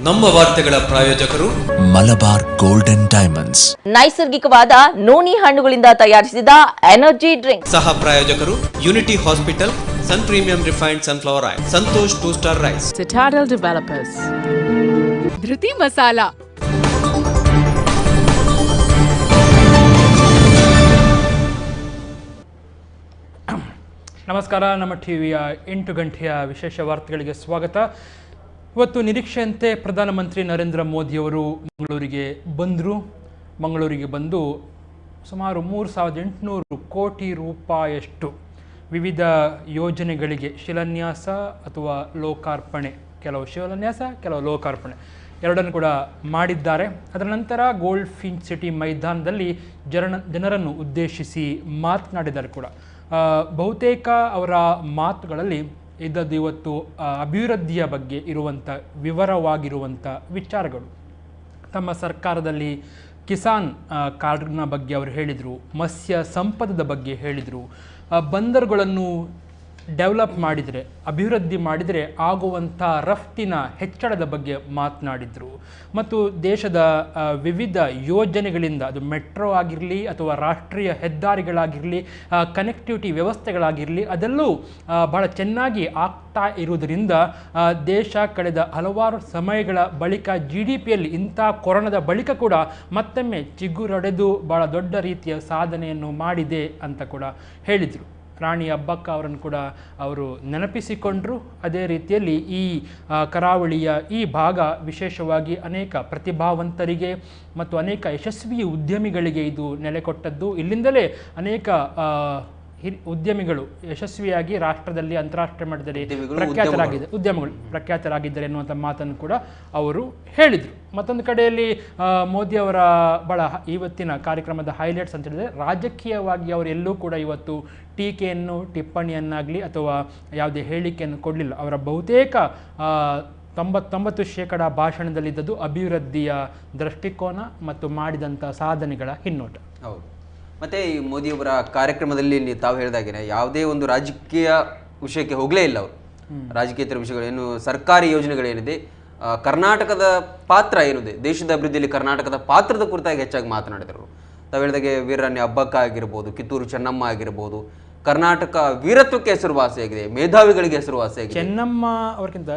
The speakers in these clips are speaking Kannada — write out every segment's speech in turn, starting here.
ನಮ್ಮ ವಾರ್ತೆಗಳ ಪ್ರಾಯೋಜಕರು ಮಲಬಾರ್ ಗೋಲ್ಡನ್ ಡೈಮಂಡ್ಸ್. ನೈಸರ್ಗಿಕವಾದ ನೋನಿ ಹಣ್ಣುಗಳಿಂದ ತಯಾರಿಸಿದ ಎನರ್ಜಿ ಡ್ರಿಂಕ್. ಸಹ ಪ್ರಾಯೋಜಕರು unity hospital, sun premium refined sunflower oil, Santosh 2 star rice, Citadel Developers, Dhriti masala. ನಮಸ್ಕಾರ. ನಮ್ಮ ಟಿವಿಯ 8 ಗಂಟೆಯ ವಿಶೇಷ ವಾರ್ತೆಗಳಿಗೆ ಸ್ವಾಗತ. ಇವತ್ತು ನಿರೀಕ್ಷೆಯಂತೆ ಪ್ರಧಾನಮಂತ್ರಿ ನರೇಂದ್ರ ಮೋದಿಯವರು ಮಂಗಳೂರಿಗೆ ಬಂದು ಸುಮಾರು 3,800 ಕೋಟಿ ರೂಪಾಯಿಯಷ್ಟು ವಿವಿಧ ಯೋಜನೆಗಳಿಗೆ ಶಿಲಾನ್ಯಾಸ ಅಥವಾ ಲೋಕಾರ್ಪಣೆ, ಕೆಲವು ಶಿಲಾನ್ಯಾಸ ಕೆಲವು ಲೋಕಾರ್ಪಣೆ ಎರಡನ್ನು ಕೂಡ ಮಾಡಿದ್ದಾರೆ. ಅದರ ನಂತರ ಗೋಲ್ಡ್ ಫಿಂಚ್ ಸಿಟಿ ಮೈದಾನದಲ್ಲಿ ಜನರನ್ನು ಉದ್ದೇಶಿಸಿ ಮಾತನಾಡಿದ್ದಾರೆ ಕೂಡ. ಬಹುತೇಕ ಅವರ ಮಾತುಗಳಲ್ಲಿ ಇದ್ದದ್ದು ಇವತ್ತು ಅಭಿವೃದ್ಧಿಯ ಬಗ್ಗೆ ಇರುವಂಥ ವಿವರವಾಗಿರುವಂಥ ವಿಚಾರಗಳು. ತಮ್ಮ ಸರ್ಕಾರದಲ್ಲಿ ಕಿಸಾನ್ ಕಾರ್ಡ್ನ ಬಗ್ಗೆ ಅವರು ಹೇಳಿದರು, ಮತ್ಸ್ಯ ಸಂಪದದ ಬಗ್ಗೆ ಹೇಳಿದರು, ಬಂದರುಗಳನ್ನು ಡೆವಲಪ್ ಮಾಡಿದರೆ, ಅಭಿವೃದ್ಧಿ ಮಾಡಿದರೆ ಆಗುವಂಥ ರಫ್ತಿನ ಹೆಚ್ಚಳದ ಬಗ್ಗೆ ಮಾತನಾಡಿದರು. ಮತ್ತು ದೇಶದ ವಿವಿಧ ಯೋಜನೆಗಳಿಂದ, ಅದು ಮೆಟ್ರೋ ಆಗಿರಲಿ ಅಥವಾ ರಾಷ್ಟ್ರೀಯ ಹೆದ್ದಾರಿಗಳಾಗಿರಲಿ, ಕನೆಕ್ಟಿವಿಟಿ ವ್ಯವಸ್ಥೆಗಳಾಗಿರಲಿ, ಅದೆಲ್ಲೂ ಭಾಳ ಚೆನ್ನಾಗಿ ಆಗ್ತಾ ಇರುವುದರಿಂದ ದೇಶ ಕಳೆದ ಹಲವಾರು ಸಮಯಗಳ ಬಳಿಕ GDPಯಲ್ಲಿ ಇಂಥ ಕೊರೋನಾದ ಬಳಿಕ ಕೂಡ ಮತ್ತೊಮ್ಮೆ ಚಿಗುರೊಡೆದು ಭಾಳ ದೊಡ್ಡ ರೀತಿಯ ಸಾಧನೆಯನ್ನು ಮಾಡಿದೆ ಅಂತ ಕೂಡ ಹೇಳಿದರು. ರಾಣಿ ಅಬ್ಬಕ್ಕ ಅವರನ್ನು ಕೂಡ ಅವರು ನೆನಪಿಸಿಕೊಂಡರು. ಅದೇ ರೀತಿಯಲ್ಲಿ ಈ ಕರಾವಳಿಯ ಈ ಭಾಗ ವಿಶೇಷವಾಗಿ ಅನೇಕ ಪ್ರತಿಭಾವಂತರಿಗೆ ಮತ್ತು ಅನೇಕ ಯಶಸ್ವಿ ಉದ್ಯಮಿಗಳಿಗೆ ಇದು ನೆಲೆಕೊಟ್ಟದ್ದು. ಇಲ್ಲಿಂದಲೇ ಅನೇಕ ಉದ್ಯಮಿಗಳು ಯಶಸ್ವಿಯಾಗಿ ರಾಷ್ಟ್ರದಲ್ಲಿ, ಅಂತಾರಾಷ್ಟ್ರೀಯ ಮಟ್ಟದಲ್ಲಿ ಪ್ರಖ್ಯಾತರಾಗಿದ್ದಾರೆ ಎನ್ನುವಂಥ ಮಾತನ್ನು ಕೂಡ ಅವರು ಹೇಳಿದರು. ಮತ್ತೊಂದು ಕಡೆಯಲ್ಲಿ ಮೋದಿ ಅವರ ಭಾಳ ಇವತ್ತಿನ ಕಾರ್ಯಕ್ರಮದ ಹೈಲೈಟ್ಸ್ ಅಂತ ಹೇಳಿದರೆ, ರಾಜಕೀಯವಾಗಿ ಅವರು ಎಲ್ಲೂ ಕೂಡ ಇವತ್ತು ಟೀಕೆಯನ್ನು, ಟಿಪ್ಪಣಿಯನ್ನಾಗಲಿ ಅಥವಾ ಯಾವುದೇ ಹೇಳಿಕೆಯನ್ನು ಕೊಡಲಿಲ್ಲ. ಅವರ ಬಹುತೇಕ 99% ಭಾಷಣದಲ್ಲಿದ್ದದ್ದು ಅಭಿವೃದ್ಧಿಯ ದೃಷ್ಟಿಕೋನ ಮತ್ತು ಮಾಡಿದಂಥ ಸಾಧನೆಗಳ ಹಿನ್ನೋಟ. ಹೌದು. ಮತ್ತು ಈ ಮೋದಿಯವರ ಕಾರ್ಯಕ್ರಮದಲ್ಲಿ ತಾವು ಹೇಳಿದಾಗೆ ಯಾವುದೇ ಒಂದು ರಾಜಕೀಯ ವಿಷಯಕ್ಕೆ ಹೋಗಲೇ ಇಲ್ಲ ಅವರು. ರಾಜಕೀಯೇತರ ವಿಷಯಗಳೇನು, ಸರ್ಕಾರಿ ಯೋಜನೆಗಳೇನಿದೆ, ಕರ್ನಾಟಕದ ಪಾತ್ರ ಏನಿದೆ, ದೇಶದ ಅಭಿವೃದ್ಧಿಯಲ್ಲಿ ಕರ್ನಾಟಕದ ಪಾತ್ರದ ಕುರಿತಾಗಿ ಹೆಚ್ಚಾಗಿ ಮಾತನಾಡಿದರು. ತಾವು ಹೇಳಿದಾಗೆ ವೀರರಾಣಿ ಅಬ್ಬಕ್ಕ ಆಗಿರ್ಬೋದು, ಕಿತ್ತೂರು ಚೆನ್ನಮ್ಮ ಆಗಿರ್ಬೋದು, ಕರ್ನಾಟಕ ವೀರತ್ವಕ್ಕೆ ಹೆಸರುವಾಸಿಯಾಗಿದೆ, ಮೇಧಾವಿಗಳಿಗೆ ಹೆಸರುವಾಸಿಯಾಗಿದೆ. ಚೆನ್ನಮ್ಮ ಅವರಿಗಿಂತ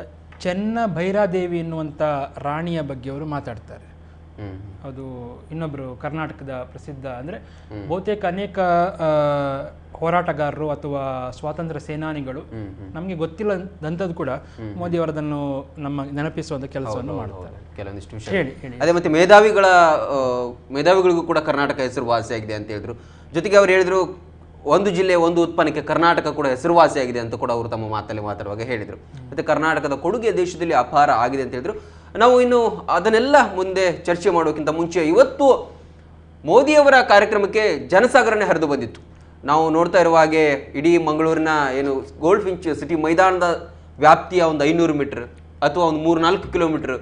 ಚೆನ್ನ ಭೈರಾದೇವಿ ಎನ್ನುವಂಥ ರಾಣಿಯ ಬಗ್ಗೆ ಅವರು ಮಾತಾಡ್ತಾರೆ. ಅದು ಇನ್ನೊಬ್ಬರು ಕರ್ನಾಟಕದ ಪ್ರಸಿದ್ಧ, ಅಂದರೆ ಬಹುತೇಕ ಅನೇಕ ಹೋರಾಟಗಾರರು ಅಥವಾ ಸ್ವಾತಂತ್ರ್ಯ ಸೇನಾನಿಗಳು ನಮಗೆ ಗೊತ್ತಿಲ್ಲದಂಥದ್ದು ಕೂಡ ಮೋದಿ ಅವರದನ್ನು ನಮ್ಮ ನೆನಪಿಸುವಂಥ ಕೆಲಸವನ್ನು ಮಾಡ್ತಾರೆ. ಕೆಲವೊಂದಿಷ್ಟು ವಿಷಯ ಹೇಳಿ. ಅದೇ ಮತ್ತೆ ಮೇಧಾವಿಗಳಿಗೂ ಕೂಡ ಕರ್ನಾಟಕ ಹೆಸರುವಾಸಿಯಾಗಿದೆ ಅಂತ ಹೇಳಿದ್ರು. ಜೊತೆಗೆ ಅವರು ಹೇಳಿದ್ರು, ಒಂದು ಜಿಲ್ಲೆ ಒಂದು ಉತ್ಪನ್ನಕ್ಕೆ ಕರ್ನಾಟಕ ಕೂಡ ಹೆಸರುವಾಸಿಯಾಗಿದೆ ಅಂತ ಕೂಡ ಅವರು ತಮ್ಮ ಮಾತಲ್ಲಿ ಮಾತಾಡುವಾಗ ಹೇಳಿದರು. ಮತ್ತು ಕರ್ನಾಟಕದ ಕೊಡುಗೆ ದೇಶದಲ್ಲಿ ಅಪಾರ ಆಗಿದೆ ಅಂತ ಹೇಳಿದ್ರು. ನಾವು ಇನ್ನು ಅದನ್ನೆಲ್ಲ ಮುಂದೆ ಚರ್ಚೆ ಮಾಡೋಕ್ಕಿಂತ ಮುಂಚೆ ಇವತ್ತು ಮೋದಿಯವರ ಕಾರ್ಯಕ್ರಮಕ್ಕೆ ಜನಸಾಗರನೇ ಹರಿದು ಬಂದಿತ್ತು. ನಾವು ನೋಡ್ತಾ ಇರುವ ಹಾಗೆ ಇಡೀ ಮಂಗಳೂರಿನ ಏನು ಗೋಲ್ಡ್ ಫಿಂಚ್ ಸಿಟಿ ಮೈದಾನದ ವ್ಯಾಪ್ತಿಯ ಒಂದು 500 ಮೀಟರ್ ಅಥವಾ ಒಂದು 3-4 ಕಿಲೋಮೀಟರ್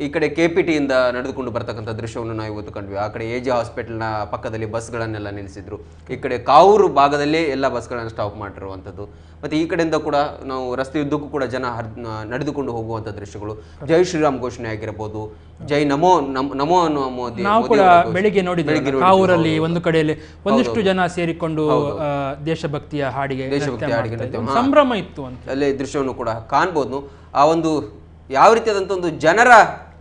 ಈ ಕಡೆ KPTಯಿಂದ ನಡೆದುಕೊಂಡು ಬರ್ತಕ್ಕಂಥ ದೃಶ್ಯವನ್ನು ನಾವು ಇವತ್ತು ಕಂಡ್ವಿ. ಆ ಕಡೆ AJ ಹಾಸ್ಪಿಟಲ್ನ ಪಕ್ಕದಲ್ಲಿ ಬಸ್ಗಳನ್ನೆಲ್ಲ ನಿಲ್ಲಿಸಿದ್ರು. ಈ ಕಡೆ ಕಾವೂರು ಭಾಗದಲ್ಲೇ ಎಲ್ಲ ಬಸ್ಗಳನ್ನು ಸ್ಟಾಪ್ ಮಾಡಿರುವಂಥದ್ದು. ಮತ್ತು ಈ ಕಡೆಯಿಂದ ಕೂಡ ನಾವು ರಸ್ತೆಯುದ್ದಕ್ಕೂ ಕೂಡ ಜನ ನಡೆದುಕೊಂಡು ಹೋಗುವಂಥ ದೃಶ್ಯಗಳು. ಜೈ ಶ್ರೀರಾಮ್ ಘೋಷಣೆ ಆಗಿರ್ಬೋದು, ಜೈ ನಮೋ ಅನ್ನುವ ಮೋದಿ. ನಾವು ಕೂಡ ಬೆಳಿಗ್ಗೆ ನೋಡಿದ್ದೇವೆ ಕಾವೂರಲ್ಲಿ ಒಂದು ಕಡೆಯಲ್ಲಿ ಒಂದಿಷ್ಟು ಜನ ಸೇರಿಕೊಂಡು ದೇಶಭಕ್ತಿಯ ಹಾಡಿಗೆ ಸಂಭ್ರಮ ಇತ್ತು ಅಂತ ಅಲ್ಲೇ ದೃಶ್ಯವನ್ನು ಕೂಡ ಕಾಣ್ಬೋದು. ಆ ಒಂದು ಯಾವ ರೀತಿಯಾದಂಥ ಒಂದು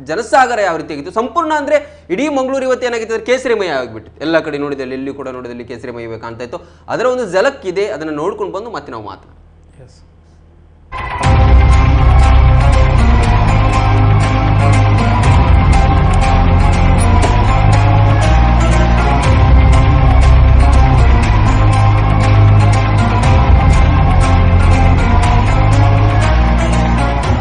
ಜನಸಾಗರ ಯಾವ ರೀತಿಯಾಗಿತ್ತು ಸಂಪೂರ್ಣ, ಅಂದರೆ ಇಡೀ ಮಂಗಳೂರು ಇವತ್ತು ಏನಾಗಿತ್ತು ಅಂದರೆ ಕೇಸರಿಮಯ ಆಗಿಬಿಟ್ಟಿತ್ತು. ಎಲ್ಲ ಕಡೆ ನೋಡಿದಲ್ಲಿ, ಎಲ್ಲಿ ಕೂಡ ನೋಡಿದಲ್ಲಿ ಕೇಸರಿಮಯವೇ ಕಾಣ್ತಾ ಇತ್ತು. ಅದರ ಒಂದು ಝಲಕ್ ಇದೆ, ಅದನ್ನು ನೋಡ್ಕೊಂಡು ಬಂದು ಮತ್ತೆ ನಾವು ಮಾತಾಡೋಣ.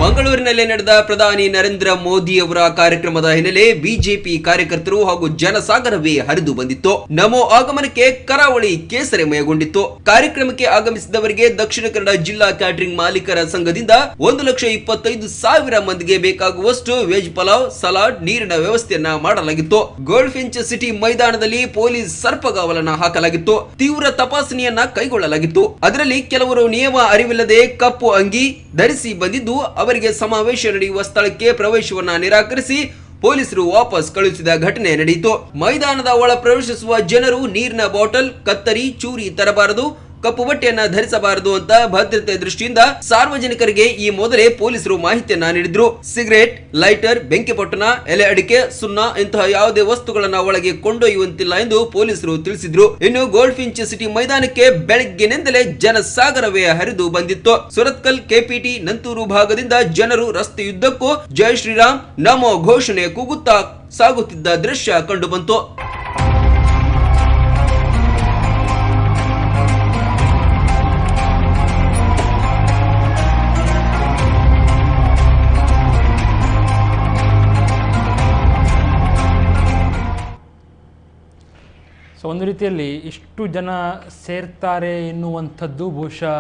ಮಂಗಳೂರಿನಲ್ಲಿ ನಡೆದ ಪ್ರಧಾನಿ ನರೇಂದ್ರ ಮೋದಿ ಅವರ ಕಾರ್ಯಕ್ರಮದ ಹಿನ್ನೆಲೆ ಬಿಜೆಪಿ ಕಾರ್ಯಕರ್ತರು ಹಾಗೂ ಜನಸಾಗರವೇ ಹರಿದು ಬಂದಿತ್ತು. ನಮೋ ಆಗಮನಕ್ಕೆ ಕರಾವಳಿ ಕೇಸರಿಮಯಗೊಂಡಿತ್ತು. ಕಾರ್ಯಕ್ರಮಕ್ಕೆ ಆಗಮಿಸಿದವರಿಗೆ ದಕ್ಷಿಣ ಕನ್ನಡ ಜಿಲ್ಲಾ ಕ್ಯಾಟರಿಂಗ್ ಮಾಲೀಕರ ಸಂಘದಿಂದ 1,25,000 ಮಂದಿಗೆ ಬೇಕಾಗುವಷ್ಟು ವೆಜ್ ಪಲಾವ್, ಸಲಾಡ್, ನೀರಿನ ವ್ಯವಸ್ಥೆಯನ್ನ ಮಾಡಲಾಗಿತ್ತು. ಗೋಲ್ಡ್ ಫಿಂಚ್ ಸಿಟಿ ಮೈದಾನದಲ್ಲಿ ಪೊಲೀಸ್ ಸರ್ಪಗಾವಲನ್ನ ಹಾಕಲಾಗಿತ್ತು. ತೀವ್ರ ತಪಾಸಣೆಯನ್ನ ಕೈಗೊಳ್ಳಲಾಗಿತ್ತು. ಅದರಲ್ಲಿ ಕೆಲವರು ನಿಯಮ ಅರಿವಿಲ್ಲದೆ ಕಪ್ಪು ಅಂಗಿ ಧರಿಸಿ ಬಂದಿದ್ದು ಅವರಿಗೆ ಸಮಾವೇಶ ಸಮಾವೇಶ ನಡೆಯುವ ಸ್ಥಳಕ್ಕೆ ಪ್ರವೇಶವನ್ನ ನಿರಾಕರಿಸಿ ಪೊಲೀಸರು ವಾಪಸ್ ಕಳುಹಿಸಿದ ಘಟನೆ ನಡೆಯಿತು. ಮೈದಾನದ ಒಳ ಪ್ರವೇಶಿಸುವ ಜನರು ನೀರಿನ ಬಾಟಲ್, ಕತ್ತರಿ, ಚೂರಿ ತರಬಾರದು, ಕಪ್ಪು ಬಟ್ಟೆಯನ್ನ ಧರಿಸಬಾರದು ಅಂತ ಭದ್ರತೆ ದೃಷ್ಟಿಯಿಂದ ಸಾರ್ವಜನಿಕರಿಗೆ ಈ ಮೊದಲೇ ಪೊಲೀಸರು ಮಾಹಿತಿಯನ್ನ ನೀಡಿದ್ರು. ಸಿಗರೇಟ್, ಲೈಟರ್, ಬೆಂಕಿಪೊಟ್ಟಣ, ಎಲೆ ಅಡಿಕೆ, ಸುಣ್ಣ ಇಂತಹ ಯಾವುದೇ ವಸ್ತುಗಳನ್ನ ಒಳಗೆ ಕೊಂಡೊಯ್ಯುವಂತಿಲ್ಲ ಎಂದು ಪೊಲೀಸರು ತಿಳಿಸಿದ್ರು. ಇನ್ನು ಗೋಲ್ಡ್ಫಿಂಚ್ ಸಿಟಿ ಮೈದಾನಕ್ಕೆ ಬೆಳಗ್ಗಿನಿಂದಲೇ ಜನಸಾಗರವೇ ಹರಿದು ಬಂದಿತ್ತು. ಸುರತ್ಕಲ್, ಕೆಪಿಟಿ, ನಂತೂರು ಭಾಗದಿಂದ ಜನರು ರಸ್ತೆಯುದ್ದಕ್ಕೂ ಜೈ ಶ್ರೀರಾಮ್, ನಮೋ ಘೋಷಣೆ ಕೂಗುತ್ತಾ ಸಾಗುತ್ತಿದ್ದ ದೃಶ್ಯ ಕಂಡುಬಂತು. ಸೊ ಒಂದು ರೀತಿಯಲ್ಲಿ ಇಷ್ಟು ಜನ ಸೇರ್ತಾರೆ ಎನ್ನುವಂಥದ್ದು ಬಹುಶಃ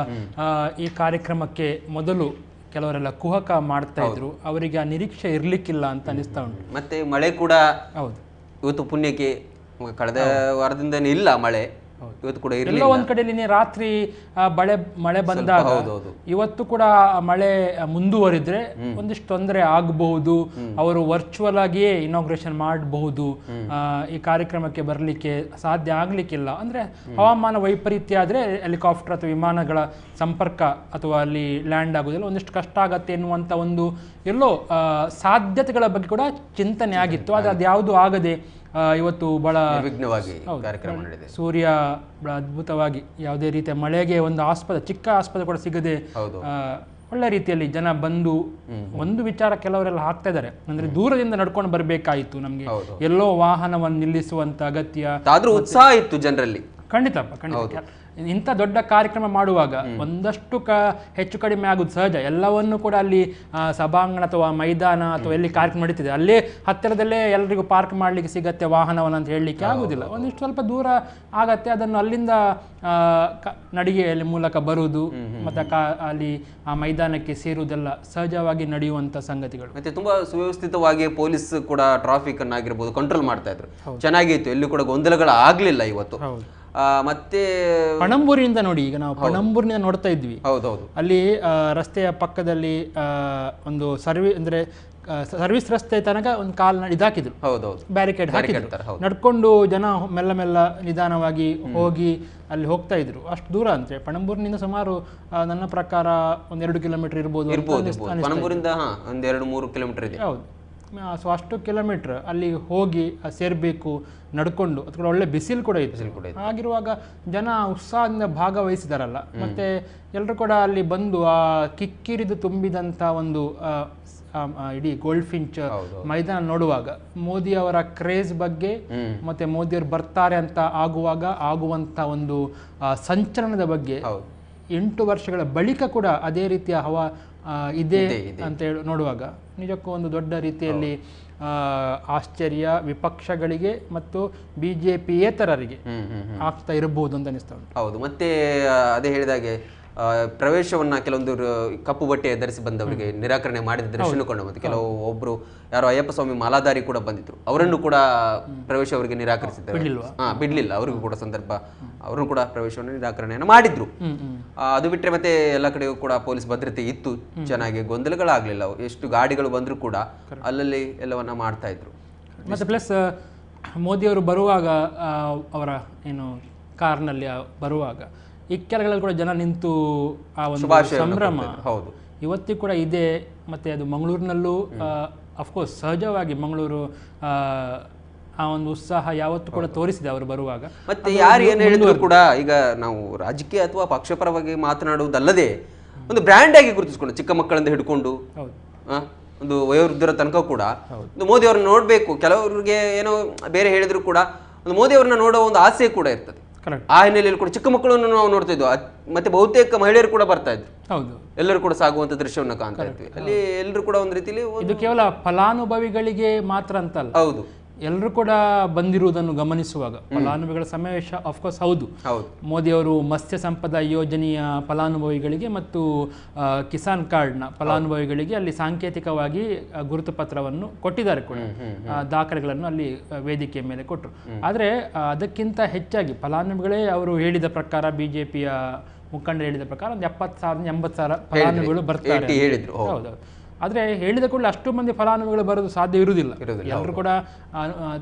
ಈ ಕಾರ್ಯಕ್ರಮಕ್ಕೆ ಮೊದಲು ಕೆಲವರೆಲ್ಲ ಕುಹಕ ಮಾಡ್ತಾ ಇದ್ರು, ಅವರಿಗೆ ಆ ನಿರೀಕ್ಷೆ ಇರ್ಲಿಕ್ಕಿಲ್ಲ ಅಂತ ಅನಿಸ್ತಾ ಉಂಟು. ಮತ್ತೆ ಮಳೆ ಕೂಡ ಹೌದು, ಇವತ್ತು ಪುಣ್ಯಕ್ಕೆ ಕಳೆದ ವಾರದಿಂದ ಇಲ್ಲ ಮಳೆ, ಇವತ್ತು ಕೂಡ ಎಲ್ಲೋ ಒಂದ್ ಕಡೆಯಲ್ಲಿ ರಾತ್ರಿ ಮಳೆ ಬಂದಾಗ ಇವತ್ತು ಕೂಡ ಮಳೆ ಮುಂದುವರಿದ್ರೆ ಒಂದಿಷ್ಟು ತೊಂದರೆ ಆಗಬಹುದು. ಅವರು ವರ್ಚುವಲ್ ಆಗಿಯೇ ಇನಾಗ್ರೇಷನ್ ಮಾಡಬಹುದು, ಈ ಕಾರ್ಯಕ್ರಮಕ್ಕೆ ಬರ್ಲಿಕ್ಕೆ ಸಾಧ್ಯ ಆಗ್ಲಿಕ್ಕಿಲ್ಲ. ಅಂದ್ರೆ ಹವಾಮಾನ ವೈಪರೀತ್ಯ ಆದ್ರೆ ಹೆಲಿಕಾಪ್ಟರ್ ಅಥವಾ ವಿಮಾನಗಳ ಸಂಪರ್ಕ ಅಥವಾ ಅಲ್ಲಿ ಲ್ಯಾಂಡ್ ಆಗೋದಿಲ್ಲ, ಒಂದಿಷ್ಟು ಕಷ್ಟ ಆಗತ್ತೆ ಎನ್ನುವಂತ ಒಂದು ಎಲ್ಲೋ ಸಾಧ್ಯತೆಗಳ ಬಗ್ಗೆ ಕೂಡ ಚಿಂತನೆ ಆಗಿತ್ತು. ಆದ್ರೆ ಅದ್ಯಾವುದು ಆಗದೆ ಇವತ್ತು ಬಹಳ ವಿಘ್ನವಾಗಿ ಕಾರ್ಯಕ್ರಮ ನಡೆದಿದೆ. ಸೂರ್ಯ ಬಹಳ ಅದ್ಭುತವಾಗಿ ಯಾವುದೇ ರೀತಿಯ ಮಳೆಗೆ ಒಂದು ಚಿಕ್ಕ ಆಸ್ಪದ ಕೂಡ ಸಿಗದೆ ಒಳ್ಳೆ ರೀತಿಯಲ್ಲಿ ಜನ ಬಂದು ಒಂದು ವಿಚಾರ ಕೆಲವರೆಲ್ಲ ಹಾಕ್ತಾ ಇದ್ದಾರೆ, ಅಂದ್ರೆ ದೂರದಿಂದ ನಡ್ಕೊಂಡು ಬರ್ಬೇಕಾಯಿತು, ನಮ್ಗೆ ಎಲ್ಲೋ ವಾಹನವನ್ನು ನಿಲ್ಲಿಸುವಂತ ಅಗತ್ಯ, ಆದ್ರೂ ಉತ್ಸಾಹ ಇತ್ತು ಜನರಲ್ಲಿ. ಖಂಡಿತಪ್ಪ ಖಂಡಿತ. ಇಂಥ ದೊಡ್ಡ ಕಾರ್ಯಕ್ರಮ ಮಾಡುವಾಗ ಒಂದಷ್ಟು ಹೆಚ್ಚು ಕಡಿಮೆ ಆಗುದು ಸಹಜ. ಎಲ್ಲವನ್ನು ಕೂಡ ಅಲ್ಲಿ ಸಭಾಂಗಣ ಅಥವಾ ಮೈದಾನ ಅಥವಾ ಎಲ್ಲಿ ಕಾರ್ಯಕ್ರಮ ನಡೀತಿದೆ ಅಲ್ಲೇ ಹತ್ತಿರದಲ್ಲೇ ಎಲ್ರಿಗೂ ಪಾರ್ಕ್ ಮಾಡ್ಲಿಕ್ಕೆ ಸಿಗತ್ತೆ ವಾಹನವನ್ನು ಅಂತ ಹೇಳಲಿಕ್ಕೆ ಆಗುದಿಲ್ಲ. ಒಂದಿಷ್ಟು ಸ್ವಲ್ಪ ದೂರ ಆಗತ್ತೆ, ಅದನ್ನು ಅಲ್ಲಿಂದ ನಡಿಗೆಯಲ್ಲಿ ಮೂಲಕ ಬರುವುದು ಮತ್ತೆ ಅಲ್ಲಿ ಆ ಮೈದಾನಕ್ಕೆ ಸೇರುವುದೆಲ್ಲ ಸಹಜವಾಗಿ ನಡೆಯುವಂತ ಸಂಗತಿಗಳು. ಮತ್ತೆ ತುಂಬಾ ಸುವ್ಯವಸ್ಥಿತವಾಗಿ ಪೊಲೀಸ್ ಕೂಡ ಟ್ರಾಫಿಕ್ ಅನ್ನಾಗಿರ್ಬೋದು ಕಂಟ್ರೋಲ್ ಮಾಡ್ತಾ ಇದ್ರು, ಚೆನ್ನಾಗಿತ್ತು, ಎಲ್ಲೂ ಕೂಡ ಗೊಂದಲಗಳು ಆಗ್ಲಿಲ್ಲ ಇವತ್ತು. ಮತ್ತೆ ಪಣಂಬೂರಿನಿಂದ ನೋಡಿ, ಈಗ ನಾವು ಪಣಂಬೂರಿನಿಂದ ನೋಡ್ತಾ ಇದ್ವಿ, ಹೌದೌದು, ಅಲ್ಲಿ ರಸ್ತೆಯ ಪಕ್ಕದಲ್ಲಿ ಒಂದು ಸರ್ವಿಸ್ ರಸ್ತೆ ತನಕ ಒಂದು ಇದಾಕಿದ್ರು, ಬ್ಯಾರಿಕೇಡ್ ಹಾಕಿದ್ರು. ನಡ್ಕೊಂಡು ಜನ ಮೆಲ್ಲ ಮೆಲ್ಲ ನಿಧಾನವಾಗಿ ಹೋಗಿ ಅಲ್ಲಿ ಹೋಗ್ತಾ ಇದ್ರು. ಅಷ್ಟು ದೂರ ಅಂದ್ರೆ ಪಣಂಬೂರಿನಿಂದ ಸುಮಾರು ನನ್ನ ಪ್ರಕಾರ 1-2 ಕಿಲೋಮೀಟರ್ ಇರ್ಬೋದು. ಪಣಂಬೂರಿಂದ 1-2-3 ಕಿಲೋಮೀಟರ್ ಇದೆ. ಹೌದು. ಸೊ ಅಷ್ಟು ಕಿಲೋಮೀಟರ್ ಅಲ್ಲಿ ಹೋಗಿ ಸೇರ್ಬೇಕು ನಡ್ಕೊಂಡು, ಅದು ಕೂಡ ಒಳ್ಳೆ ಬಿಸಿಲು ಕೂಡ ಇತ್ತು. ಹಾಗಿರುವಾಗ ಜನ ಉತ್ಸಾಹದಿಂದ ಭಾಗವಹಿಸಿದಾರಲ್ಲ, ಮತ್ತೆ ಎಲ್ಲರೂ ಕೂಡ ಅಲ್ಲಿ ಬಂದು ಆ ಕಿಕ್ಕಿರಿದು ತುಂಬಿದಂತ ಒಂದು ಇಡೀ ಗೋಲ್ಡ್ಫಿಂಚ್ ಮೈದಾನ ನೋಡುವಾಗ ಮೋದಿ ಅವರ ಕ್ರೇಜ್ ಬಗ್ಗೆ ಮತ್ತೆ ಮೋದಿಯವರು ಬರ್ತಾರೆ ಅಂತ ಆಗುವಂತ ಒಂದು ಸಂಚಲನದ ಬಗ್ಗೆ 8 ವರ್ಷಗಳ ಬಳಿಕ ಕೂಡ ಅದೇ ರೀತಿಯ ಹವಾ ಇದೆ ಅಂತ ಹೇಳಿ ನೋಡುವಾಗ ನಿಜಕ್ಕೂ ಒಂದು ದೊಡ್ಡ ರೀತಿಯಲ್ಲಿ ಆಶ್ಚರ್ಯ ವಿಪಕ್ಷಗಳಿಗೆ ಮತ್ತು ಬಿಜೆಪಿಯೇತರರಿಗೆ ಆಗ್ತಾ ಇರಬಹುದು ಅಂತ ಅನಿಸ್ತಾ ಉಂಟು. ಹೌದು, ಮತ್ತೆ ಅದೇ ಹೇಳಿದಾಗೆ ಪ್ರವೇಶವನ್ನ ಕೆಲವೊಂದು ಕಪ್ಪು ಬಟ್ಟೆ ಧರಿಸಿ ಬಂದವರಿಗೆ ನಿರಾಕರಣೆ ಮಾಡಿದ ದೃಶ್ಯ ಕಂಡು ಬಂತು. ಒಬ್ರು ಯಾರೋ ಅಯ್ಯಪ್ಪ ಸ್ವಾಮಿ ಮಾಲಾಧಾರಿ ಕೂಡ ಬಂದಿದ್ರು, ಅವರನ್ನು ಕೂಡ ಪ್ರವೇಶ ಅವರಿಗೆ ನಿರಾಕರಿಸಿದ್ದಾರೆ. ಬಿಡ್ಲಿಲ್ಲ ಅವರಿಗೂ ಕೂಡ ಸಂದರ್ಭ, ಅವರು ಕೂಡ ಪ್ರವೇಶವನ್ನು ನಿರಾಕರಣೆಯನ್ನು ಮಾಡಿದ್ರು. ಅದು ಬಿಟ್ಟರೆ ಮತ್ತೆ ಎಲ್ಲ ಕಡೆಯೂ ಕೂಡ ಪೊಲೀಸ್ ಭದ್ರತೆ ಇತ್ತು, ಚೆನ್ನಾಗಿ ಗೊಂದಲಗಳಾಗ್ಲಿಲ್ಲ. ಎಷ್ಟು ಗಾಡಿಗಳು ಬಂದ್ರು ಕೂಡ ಅಲ್ಲಲ್ಲಿ ಎಲ್ಲವನ್ನ ಮಾಡ್ತಾ ಇದ್ರು. ಮತ್ತೆ ಪ್ಲಸ್ ಮೋದಿಯವರು ಬರುವಾಗ ಅವರ ಏನು ಕಾರ್ನಲ್ಲಿ ಬರುವಾಗ ಇಕ್ಕೆಲಗಳಲ್ಲಿ ಕೂಡ ಜನ ನಿಂತು ಆ ಒಂದು ಸಂಭ್ರಮ ಇವತ್ತಿಗೂ ಕೂಡ ಇದೆ. ಮತ್ತೆ ಅದು ಮಂಗಳೂರಿನಲ್ಲೂ ಅಫ್ಕೋರ್ಸ್ ಸಹಜವಾಗಿ ಮಂಗಳೂರು ಆ ಒಂದು ಉತ್ಸಾಹ ಯಾವತ್ತೂ ಕೂಡ ತೋರಿಸಿದೆ ಅವರು ಬರುವಾಗ. ಮತ್ತೆ ಯಾರು ಏನು ಹೇಳಿದ್ರು ಕೂಡ ಈಗ ನಾವು ರಾಜಕೀಯ ಅಥವಾ ಪಕ್ಷಪರವಾಗಿ ಮಾತನಾಡುವುದಲ್ಲದೆ ಒಂದು ಬ್ರ್ಯಾಂಡ್ ಆಗಿ ಗುರುತಿಸ್ಕೊಂಡು ಚಿಕ್ಕ ಮಕ್ಕಳಿಂದ ಹಿಡ್ಕೊಂಡು ಒಂದು ವಯೋವೃದ್ಧರ ತನಕ ಕೂಡ ಒಂದು ಮೋದಿ ಅವ್ರನ್ನ ನೋಡ್ಬೇಕು. ಕೆಲವರಿಗೆ ಏನೋ ಬೇರೆ ಹೇಳಿದ್ರು ಕೂಡ ಒಂದು ಮೋದಿ ಅವ್ರನ್ನ ನೋಡೋ ಒಂದು ಆಸೆ ಕೂಡ ಇರ್ತದೆ. ಆ ಹಿನ್ನೆಲೆಯಲ್ಲಿ ಕೂಡ ಚಿಕ್ಕ ಮಕ್ಕಳನ್ನು ನಾವು ನೋಡ್ತಾ ಇದ್ವಿ, ಮತ್ತೆ ಬಹುತೇಕ ಮಹಿಳೆಯರು ಕೂಡ ಬರ್ತಾ ಇದ್ರು. ಹೌದು, ಎಲ್ಲರೂ ಕೂಡ ಸಾಗುವಂತ ದೃಶ್ಯವನ್ನು ಕಾಣ್ತಾ ಇದ್ವಿ. ಅಲ್ಲಿ ಎಲ್ಲರೂ ಕೂಡ ಒಂದು ರೀತಿಯಲ್ಲಿ ಇದು ಕೇವಲ ಫಲಾನುಭವಿಗಳಿಗೆ ಮಾತ್ರ ಅಂತಲ್ಲ, ಹೌದು, ಎಲ್ಲರೂ ಕೂಡ ಬಂದಿರುವುದನ್ನು ಗಮನಿಸುವಾಗ ಫಲಾನುಭವಿಗಳ ಸಮಾವೇಶ ಅಫ್ಕೋರ್ಸ್ ಹೌದು. ಮೋದಿ ಅವರು ಮತ್ಸ್ಯ ಸಂಪದ ಯೋಜನೆಯ ಫಲಾನುಭವಿಗಳಿಗೆ ಮತ್ತು ಕಿಸಾನ್ ಕಾರ್ಡ್ನ ಫಲಾನುಭವಿಗಳಿಗೆ ಅಲ್ಲಿ ಸಾಂಕೇತಿಕವಾಗಿ ಗುರುತು ಪತ್ರವನ್ನು ಕೊಟ್ಟಿದ್ದಾರೆ ಕೂಡ, ದಾಖಲೆಗಳನ್ನು ಅಲ್ಲಿ ವೇದಿಕೆಯ ಮೇಲೆ ಕೊಟ್ಟರು. ಆದರೆ ಅದಕ್ಕಿಂತ ಹೆಚ್ಚಾಗಿ ಫಲಾನುಭವಿಗಳೇ ಅವರು ಹೇಳಿದ ಪ್ರಕಾರ, ಬಿಜೆಪಿಯ ಮುಖಂಡರು ಹೇಳಿದ ಪ್ರಕಾರ ಒಂದು 70,000-80,000 ಫಲಾನುಭವಿಗಳು ಬರ್ತಾರೆ. ಹೌದು, ಆದರೆ ಹೇಳಿದ ಕೂಡಲೇ ಅಷ್ಟು ಮಂದಿ ಫಲಾನುಭವಿಗಳು ಬರೋದು ಸಾಧ್ಯ ಇರುವುದಿಲ್ಲ. ಎಲ್ಲರೂ ಕೂಡ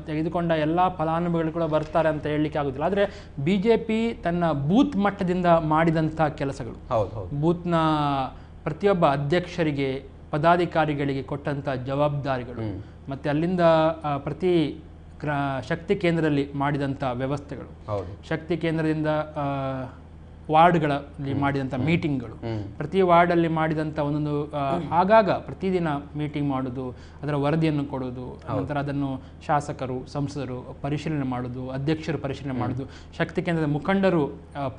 ತೆಗೆದುಕೊಂಡ ಎಲ್ಲ ಫಲಾನುಭವಿಗಳು ಕೂಡ ಬರ್ತಾರೆ ಅಂತ ಹೇಳಲಿಕ್ಕೆ ಆಗೋದಿಲ್ಲ. ಆದರೆ BJP ತನ್ನ ಬೂತ್ ಮಟ್ಟದಿಂದ ಮಾಡಿದಂಥ ಕೆಲಸಗಳು, ಬೂತ್ನ ಪ್ರತಿಯೊಬ್ಬ ಅಧ್ಯಕ್ಷರಿಗೆ ಪದಾಧಿಕಾರಿಗಳಿಗೆ ಕೊಟ್ಟಂಥ ಜವಾಬ್ದಾರಿಗಳು, ಮತ್ತು ಅಲ್ಲಿಂದ ಪ್ರತಿ ಶಕ್ತಿ ಕೇಂದ್ರದಲ್ಲಿ ಮಾಡಿದಂಥ ವ್ಯವಸ್ಥೆಗಳು, ಶಕ್ತಿ ಕೇಂದ್ರದಿಂದ ವಾರ್ಡ್ಗಳಲ್ಲಿ ಮಾಡಿದಂಥ ಮೀಟಿಂಗ್ಗಳು, ಪ್ರತಿ ವಾರ್ಡಲ್ಲಿ ಮಾಡಿದಂಥ ಒಂದೊಂದು ಆಗಾಗ ಪ್ರತಿದಿನ ಮೀಟಿಂಗ್ ಮಾಡೋದು, ಅದರ ವರದಿಯನ್ನು ಕೊಡೋದು, ನಂತರ ಅದನ್ನು ಶಾಸಕರು ಸಂಸದರು ಪರಿಶೀಲನೆ ಮಾಡೋದು, ಅಧ್ಯಕ್ಷರು ಪರಿಶೀಲನೆ ಮಾಡೋದು, ಶಕ್ತಿ ಕೇಂದ್ರದ ಮುಖಂಡರು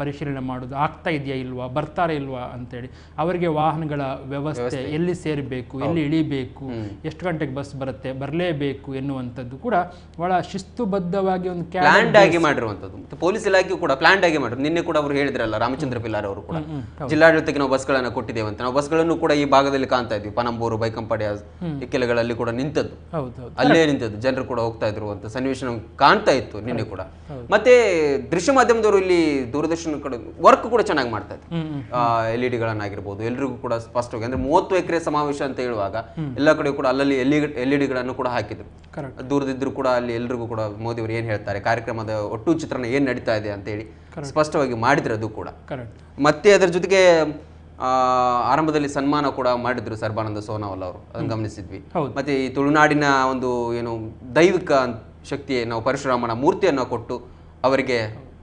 ಪರಿಶೀಲನೆ ಮಾಡೋದು, ಆಗ್ತಾ ಇದೆಯಾ ಇಲ್ವಾ, ಬರ್ತಾರೆ ಇಲ್ವಾ ಅಂತೇಳಿ, ಅವರಿಗೆ ವಾಹನಗಳ ವ್ಯವಸ್ಥೆ, ಎಲ್ಲಿ ಸೇರಬೇಕು, ಎಲ್ಲಿ ಇಳಿಬೇಕು, ಎಷ್ಟು ಗಂಟೆಗೆ ಬಸ್ ಬರುತ್ತೆ, ಬರಲೇಬೇಕು ಎನ್ನುವಂಥದ್ದು ಕೂಡ ಬಹಳ ಶಿಸ್ತುಬದ್ಧವಾಗಿ ಒಂದು ಪ್ಲಾನ್ಡ್ ಆಗಿ ಮಾಡಿರುವಂಥದ್ದು. ಪೊಲೀಸ್ ಇಲಾಖೆಯು ಕೂಡ ಪ್ಲಾನ್ಡ್ ಆಗಿ ಮಾಡಿದ್ರು. ನಿನ್ನೆ ಕೂಡ ಅವರು ಹೇಳಿದ್ರಲ್ಲ, ರಾಮಚಂದ್ರ ಪಿಲ್ಲಾರ್ ಅವರು ಕೂಡ ಜಿಲ್ಲಾಡಳಿತಕ್ಕೆ ನಾವು ಬಸ್ಗಳನ್ನು ಕೊಟ್ಟಿದ್ದೇವೆ ಅಂತ. ನಾವು ಬಸ್ಗಳನ್ನು ಕೂಡ ಈ ಭಾಗದಲ್ಲಿ ಕಾಣ್ತಾ ಇದ್ವಿ, ಪನಂಬೂರು, ಬೈಕಂಪಾಡಿ ಇಕ್ಕೆಲೆಗಳಲ್ಲಿ ಕೂಡ ನಿಂತದ್ದು, ಅಲ್ಲೇ ನಿಂತದ್ದು, ಜನರು ಕೂಡ ಹೋಗ್ತಾ ಇದ್ರು ಅಂತ ಸನ್ನಿವೇಶ ಕಾಣ್ತಾ ಇತ್ತು ನಿನ್ನೆ ಕೂಡ. ಮತ್ತೆ ದೃಶ್ಯ ಮಾಧ್ಯಮದವರು ಇಲ್ಲಿ ದೂರದರ್ಶನ ಕಡೆ ವರ್ಕ್ ಕೂಡ ಚೆನ್ನಾಗಿ ಮಾಡ್ತಾ ಇದ್ರು. LED ಗಳನ್ನಾಗಿರ್ಬೋದು ಎಲ್ರಿಗೂ ಕೂಡ ಸ್ಪಷ್ಟವಾಗಿ, ಅಂದ್ರೆ 30 ಎಕರೆ ಸಮಾವೇಶ ಅಂತ ಹೇಳುವಾಗ ಎಲ್ಲ ಕಡೆ ಕೂಡ ಅಲ್ಲಲ್ಲಿ LED ಗಳನ್ನು ಕೂಡ ಹಾಕಿದ್ರು. ದೂರದಿದ್ರು ಕೂಡ ಅಲ್ಲಿ ಎಲ್ರಿಗೂ ಕೂಡ ಮೋದಿ ಅವರು ಏನ್ ಹೇಳ್ತಾರೆ, ಕಾರ್ಯಕ್ರಮದ ಒಟ್ಟು ಚಿತ್ರಣ ಏನ್ ನಡೀತಾ ಇದೆ ಅಂತ ಹೇಳಿ ಸ್ಪಷ್ಟವಾಗಿ ಮಾಡಿದ್ರು. ಅದು ಕೂಡ ಮತ್ತೆ ಅದರ ಜೊತೆಗೆ ಆರಂಭದಲ್ಲಿ ಸನ್ಮಾನ ಕೂಡ ಮಾಡಿದ್ರು ಸರ್ಬಾನಂದ ಸೋನೋವಾಲ್ ಅವರು, ಅದನ್ನು ಗಮನಿಸಿದ್ವಿ. ಮತ್ತೆ ಈ ತುಳುನಾಡಿನ ಒಂದು ಏನು ದೈವಿಕ ಶಕ್ತಿയെ ನಾವು ಪರಶುರಾಮನ ಮೂರ್ತಿಯನ್ನು ಕೊಟ್ಟು ಅವರಿಗೆ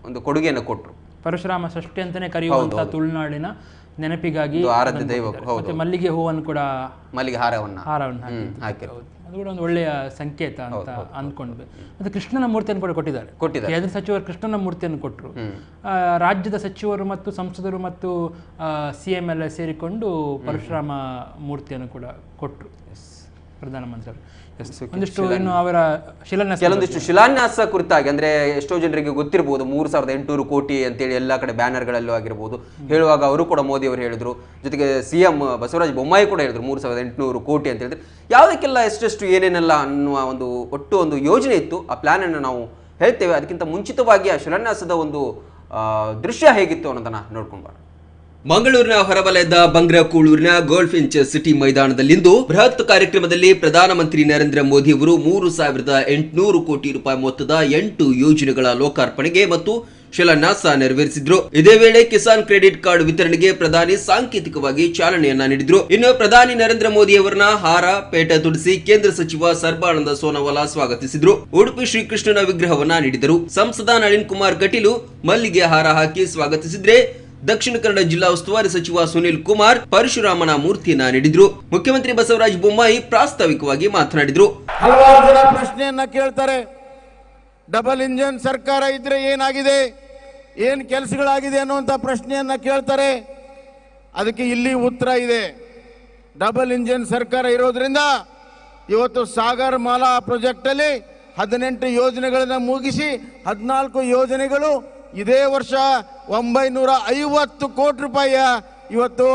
ಒಂದು ಕೊಡುಗೆಯನ್ನು ಕೊಟ್ಟರು. ಪರಶುರಾಮ ಷಷ್ಠಿ ಅಂತಾನೆ ಕರೆಯುವಂತ ತುಳುನಾಡಿನ ನೆನಪಿಗಾಗಿ ಆರಾಧ್ಯ ದೈವ, ಮಲ್ಲಿಗೆ ಹೂವನ್ನು ಕೂಡ, ಮಲ್ಲಿಗೆ ಹಾರವನ್ನು ಹಾಕಿರೋದು, ಅದು ಕೂಡ ಒಂದು ಒಳ್ಳೆಯ ಸಂಕೇತ ಅಂತ ಅಂದ್ಕೊಂಡ್ವಿ. ಮತ್ತೆ ಕೃಷ್ಣನ ಮೂರ್ತಿಯನ್ನು ಕೂಡ ಕೊಟ್ಟಿದ್ದಾರೆ. ಕೇಂದ್ರ ಸಚಿವರು ಕೃಷ್ಣನ ಮೂರ್ತಿಯನ್ನು ಕೊಟ್ಟರು. ರಾಜ್ಯದ ಸಚಿವರು ಮತ್ತು ಸಂಸದರು ಮತ್ತು CM ಎಲ್ಲ ಸೇರಿಕೊಂಡು ಪರಶುರಾಮ ಮೂರ್ತಿಯನ್ನು ಕೂಡ ಕೊಟ್ಟರು ಪ್ರಧಾನಮಂತ್ರಿ. ಒಂದಿಷ್ಟು ಇನ್ನು ಅವರ ಕೆಲವೊಂದಿಷ್ಟು ಶಿಲಾನ್ಯಾಸ ಕುರಿತಾಗಿ, ಅಂದ್ರೆ ಎಷ್ಟೋ ಜನರಿಗೆ ಗೊತ್ತಿರಬಹುದು 3800 ಕೋಟಿ ಅಂತೇಳಿ ಎಲ್ಲ ಕಡೆ ಬ್ಯಾನರ್ಗಳಲ್ಲೂ ಆಗಿರ್ಬೋದು ಹೇಳುವಾಗ ಅವರು ಕೂಡ ಮೋದಿ ಅವರು ಹೇಳಿದ್ರು. ಜೊತೆಗೆ CM ಬಸವರಾಜ ಬೊಮ್ಮಾಯಿ ಕೂಡ ಹೇಳಿದ್ರು 3800 ಕೋಟಿ ಅಂತ ಹೇಳಿದ್ರೆ ಯಾವುದಕ್ಕೆಲ್ಲ ಎಷ್ಟೆಷ್ಟು ಏನೇನೆಲ್ಲ ಅನ್ನುವ ಒಂದು ಒಟ್ಟು ಒಂದು ಯೋಜನೆ ಇತ್ತು. ಆ ಪ್ಲಾನ್ ಅನ್ನು ನಾವು ಹೇಳ್ತೇವೆ. ಅದಕ್ಕಿಂತ ಮುಂಚಿತವಾಗಿ ಆ ಶಿಲಾನ್ಯಾಸದ ಒಂದು ದೃಶ್ಯ ಹೇಗಿತ್ತು ಅನ್ನೋದನ್ನ ನೋಡ್ಕೊಂಡು ಬರೋಣ. ಮಂಗಳೂರಿನ ಹೊರವಲಯದ ಬಂಗ್ರಕೂಳೂರಿನ ಗೋಲ್ಫ್ ಇಂಚ್ ಸಿಟಿ ಮೈದಾನದಲ್ಲಿಂದು ಬೃಹತ್ ಕಾರ್ಯಕ್ರಮದಲ್ಲಿ ಪ್ರಧಾನಮಂತ್ರಿ ನರೇಂದ್ರ ಮೋದಿ ಅವರು 3800 ಕೋಟಿ ರೂಪಾಯಿ ಮೊತ್ತದ 8 ಯೋಜನೆಗಳ ಲೋಕಾರ್ಪಣೆಗೆ ಮತ್ತು ಶಿಲಾನ್ಯಾಸ ನೆರವೇರಿಸಿದ್ರು. ಇದೇ ವೇಳೆ ಕಿಸಾನ್ ಕ್ರೆಡಿಟ್ ಕಾರ್ಡ್ ವಿತರಣೆಗೆ ಪ್ರಧಾನಿ ಸಾಂಕೇತಿಕವಾಗಿ ಚಾಲನೆಯನ್ನ ನೀಡಿದ್ರು. ಇನ್ನು ಪ್ರಧಾನಿ ನರೇಂದ್ರ ಮೋದಿ ಅವರನ್ನ ಹಾರ ಪೇಟ ತುಡಿಸಿ ಕೇಂದ್ರ ಸಚಿವ ಸರ್ಬಾನಂದ ಸೋನೋವಾಲ ಸ್ವಾಗತಿಸಿದ್ರು. ಉಡುಪಿ ಶ್ರೀಕೃಷ್ಣನ ವಿಗ್ರಹವನ್ನ ನೀಡಿದರು. ಸಂಸದ ನಳಿನ್ ಕುಮಾರ್ ಕಟೀಲು ಮಲ್ಲಿಗೆ ಹಾರ ಹಾಕಿ ಸ್ವಾಗತಿಸಿದ್ರೆ, ದಕ್ಷಿಣ ಕನ್ನಡ ಜಿಲ್ಲಾ ಉಸ್ತುವಾರಿ ಸಚಿವ ಸುನಿಲ್ ಕುಮಾರ್ ಪರಶುರಾಮನ ಮೂರ್ತಿಯನ್ನ ನೀಡಿದ್ರು. ಮುಖ್ಯಮಂತ್ರಿ ಬಸವರಾಜ ಬೊಮ್ಮಾಯಿ ಪ್ರಾಸ್ತಾವಿಕವಾಗಿ ಮಾತನಾಡಿದ್ರು. ಹಲವಾರು ಜನ ಪ್ರಶ್ನೆಯನ್ನ ಕೇಳ್ತಾರೆ, ಡಬಲ್ ಇಂಜಿನ್ ಸರ್ಕಾರ ಇದ್ರೆ ಏನಾಗಿದೆ, ಏನ್ ಕೆಲಸಗಳಾಗಿದೆ ಅನ್ನುವಂತ ಪ್ರಶ್ನೆಯನ್ನ ಕೇಳ್ತಾರೆ. ಅದಕ್ಕೆ ಇಲ್ಲಿ ಉತ್ತರ ಇದೆ. ಡಬಲ್ ಇಂಜಿನ್ ಸರ್ಕಾರ ಇರೋದ್ರಿಂದ ಇವತ್ತು ಸಾಗರ್ ಮಾಲಾ ಪ್ರಾಜೆಕ್ಟ್ ಅಲ್ಲಿ 18 ಯೋಜನೆಗಳನ್ನ ಮುಗಿಸಿ 14 ಯೋಜನೆಗಳು ಇದೇ ವರ್ಷ 950 ಕೋಟಿ ರೂಪಾಯಿಯ ಇವತ್ತು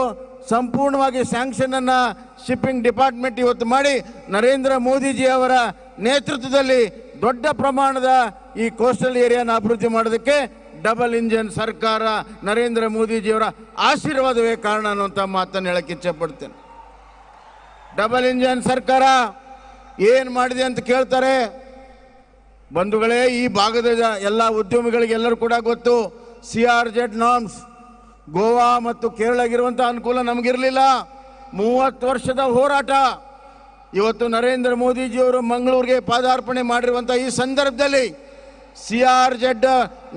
ಸಂಪೂರ್ಣವಾಗಿ ಸ್ಯಾಂಕ್ಷನ್ ಅನ್ನ ಶಿಪ್ಪಿಂಗ್ ಡಿಪಾರ್ಟ್ಮೆಂಟ್ ಇವತ್ತು ಮಾಡಿ ನರೇಂದ್ರ ಮೋದಿಜಿ ಅವರ ನೇತೃತ್ವದಲ್ಲಿ ದೊಡ್ಡ ಪ್ರಮಾಣದ ಈ ಕೋಸ್ಟಲ್ ಏರಿಯಾನ ಅಭಿವೃದ್ಧಿ ಮಾಡೋದಕ್ಕೆ ಡಬಲ್ ಇಂಜಿನ್ ಸರ್ಕಾರ ನರೇಂದ್ರ ಮೋದಿಜಿಯವರ ಆಶೀರ್ವಾದವೇ ಕಾರಣ ಅನ್ನುವಂಥ ಮಾತನ್ನು ಹೇಳಕ್ಕೆ ಇಚ್ಛೆ ಪಡ್ತೇನೆ. ಡಬಲ್ ಇಂಜಿನ್ ಸರ್ಕಾರ ಏನು ಮಾಡಿದೆ ಅಂತ ಕೇಳ್ತಾರೆ. ಬಂಧುಗಳೇ, ಈ ಭಾಗದ ಎಲ್ಲ ಉದ್ಯಮಿಗಳಿಗೆ ಎಲ್ಲರೂ ಕೂಡ ಗೊತ್ತು, CRZ ನಾರ್ಮ್ಸ್ ಗೋವಾ ಮತ್ತು ಕೇರಳಗಿರುವಂಥ ಅನುಕೂಲ ನಮಗಿರಲಿಲ್ಲ. 30 ವರ್ಷದ ಹೋರಾಟ. ಇವತ್ತು ನರೇಂದ್ರ ಮೋದಿಜಿಯವರು ಮಂಗಳೂರಿಗೆ ಪಾದಾರ್ಪಣೆ ಮಾಡಿರುವಂಥ ಈ ಸಂದರ್ಭದಲ್ಲಿ CRZ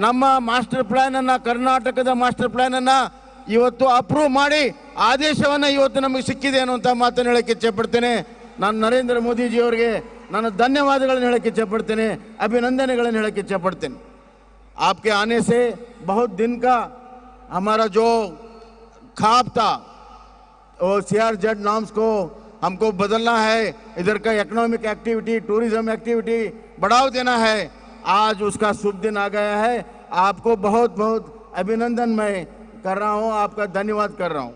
ನಮ್ಮ ಮಾಸ್ಟರ್ ಪ್ಲಾನ್ ಅನ್ನ, ಕರ್ನಾಟಕದ ಮಾಸ್ಟರ್ ಪ್ಲಾನ್ ಅನ್ನ ಇವತ್ತು ಅಪ್ರೂವ್ ಮಾಡಿ ಆದೇಶವನ್ನು ಇವತ್ತು ನಮಗೆ ಸಿಕ್ಕಿದೆ ಅನ್ನುವಂಥ ಮಾತನ್ನು ಹೇಳಕ್ಕೆ ಇಚ್ಛೆ ಪಡ್ತೇನೆ. ನಾನು ನರೇಂದ್ರ ಮೋದಿಜಿಯವರಿಗೆ ನಾನು ಧನ್ಯವಾದಗಳನ್ನು ಹೇಳಕ್ಕೆ ಇಚ್ಛೆ पड़ते अभिनंदनेಗಳನ್ನು ಹೇಳಕ್ಕೆ इच्छा पड़ते। आपके आने से बहुत दिन का हमारा जो ख्वाब था वो CRZ नॉर्म्स को हमको बदलना है, इधर का इकोनॉमिक एक्टिविटी, टूरिज्म एक्टिविटी बढ़ावा देना है। आज उसका शुभ दिन आ गया है। आपको बहुत बहुत अभिनंदन मैं कर रहा हूँ, आपका धन्यवाद कर रहा हूँ।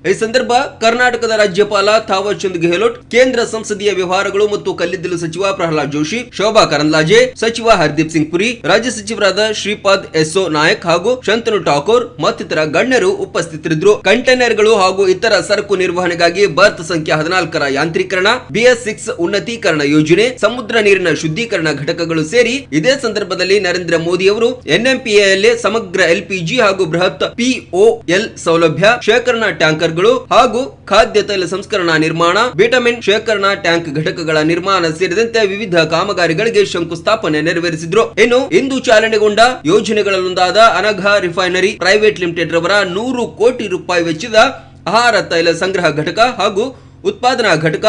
ಈ ಸಂದರ್ಭ ಕರ್ನಾಟಕದ ರಾಜ್ಯಪಾಲ ಥಾವರ್ ಚಂದ್ ಗೆಹ್ಲೋಟ್, ಕೇಂದ್ರ ಸಂಸದೀಯ ವ್ಯವಹಾರಗಳು ಮತ್ತು ಕಲ್ಲಿದ್ದಲು ಸಚಿವ ಪ್ರಹ್ಲಾದ್ ಜೋಶಿ, ಶೋಭಾ ಕರಂದ್ಲಾಜೆ, ಸಚಿವ ಹರ್ದೀಪ್ ಸಿಂಗ್ ಪುರಿ, ರಾಜ್ಯ ಸಚಿವರಾದ ಶ್ರೀಪಾದ್ ಎಸ್ಸೋ ನಾಯಕ್ ಹಾಗೂ ಶಂತನು ಠಾಕೂರ್ ಮತ್ತಿತರ ಗಣ್ಯರು ಉಪಸ್ಥಿತರಿದ್ದರು. ಕಂಟೈನರ್ಗಳು ಹಾಗೂ ಇತರ ಸರಕು ನಿರ್ವಹಣೆಗಾಗಿ ಬರ್ತ್ ಸಂಖ್ಯೆ 14ರ ಯಾಂತ್ರೀಕರಣ, BS6 ಉನ್ನತೀಕರಣ ಯೋಜನೆ, ಸಮುದ್ರ ನೀರಿನ ಶುದ್ಧೀಕರಣ ಘಟಕಗಳು ಸೇರಿ ಇದೇ ಸಂದರ್ಭದಲ್ಲಿ ನರೇಂದ್ರ ಮೋದಿ ಅವರು NMPAಯಲ್ಲಿ ಸಮಗ್ರ LPG ಹಾಗೂ ಬೃಹತ್ POL ಸೌಲಭ್ಯ, ಶೇಖರಣಾ ಟ್ಯಾಂಕರ್ ಹಾಗೂ ಖಾದ್ಯ ತೈಲ ಸಂಸ್ಕರಣಾ ನಿರ್ಮಾಣ, ವಿಟಮಿನ್ ಶೇಖರಣಾ ಟ್ಯಾಂಕ್ ಘಟಕಗಳ ನಿರ್ಮಾಣ ಸೇರಿದಂತೆ ವಿವಿಧ ಕಾಮಗಾರಿಗಳಿಗೆ ಶಂಕುಸ್ಥಾಪನೆ ನೆರವೇರಿಸಿದ್ರು. ಇನ್ನು ಇಂದು ಚಾಲನೆಗೊಂಡ ಯೋಜನೆಗಳಲ್ಲೊಂದಾದ ಅನಘಾ ರಿಫೈನರಿ ಪ್ರೈವೇಟ್ ಲಿಮಿಟೆಡ್ ರವರ 100 ಕೋಟಿ ರೂಪಾಯಿ ವೆಚ್ಚದ ಆಹಾರ ತೈಲ ಸಂಗ್ರಹ ಘಟಕ ಹಾಗೂ ಉತ್ಪಾದನಾ ಘಟಕ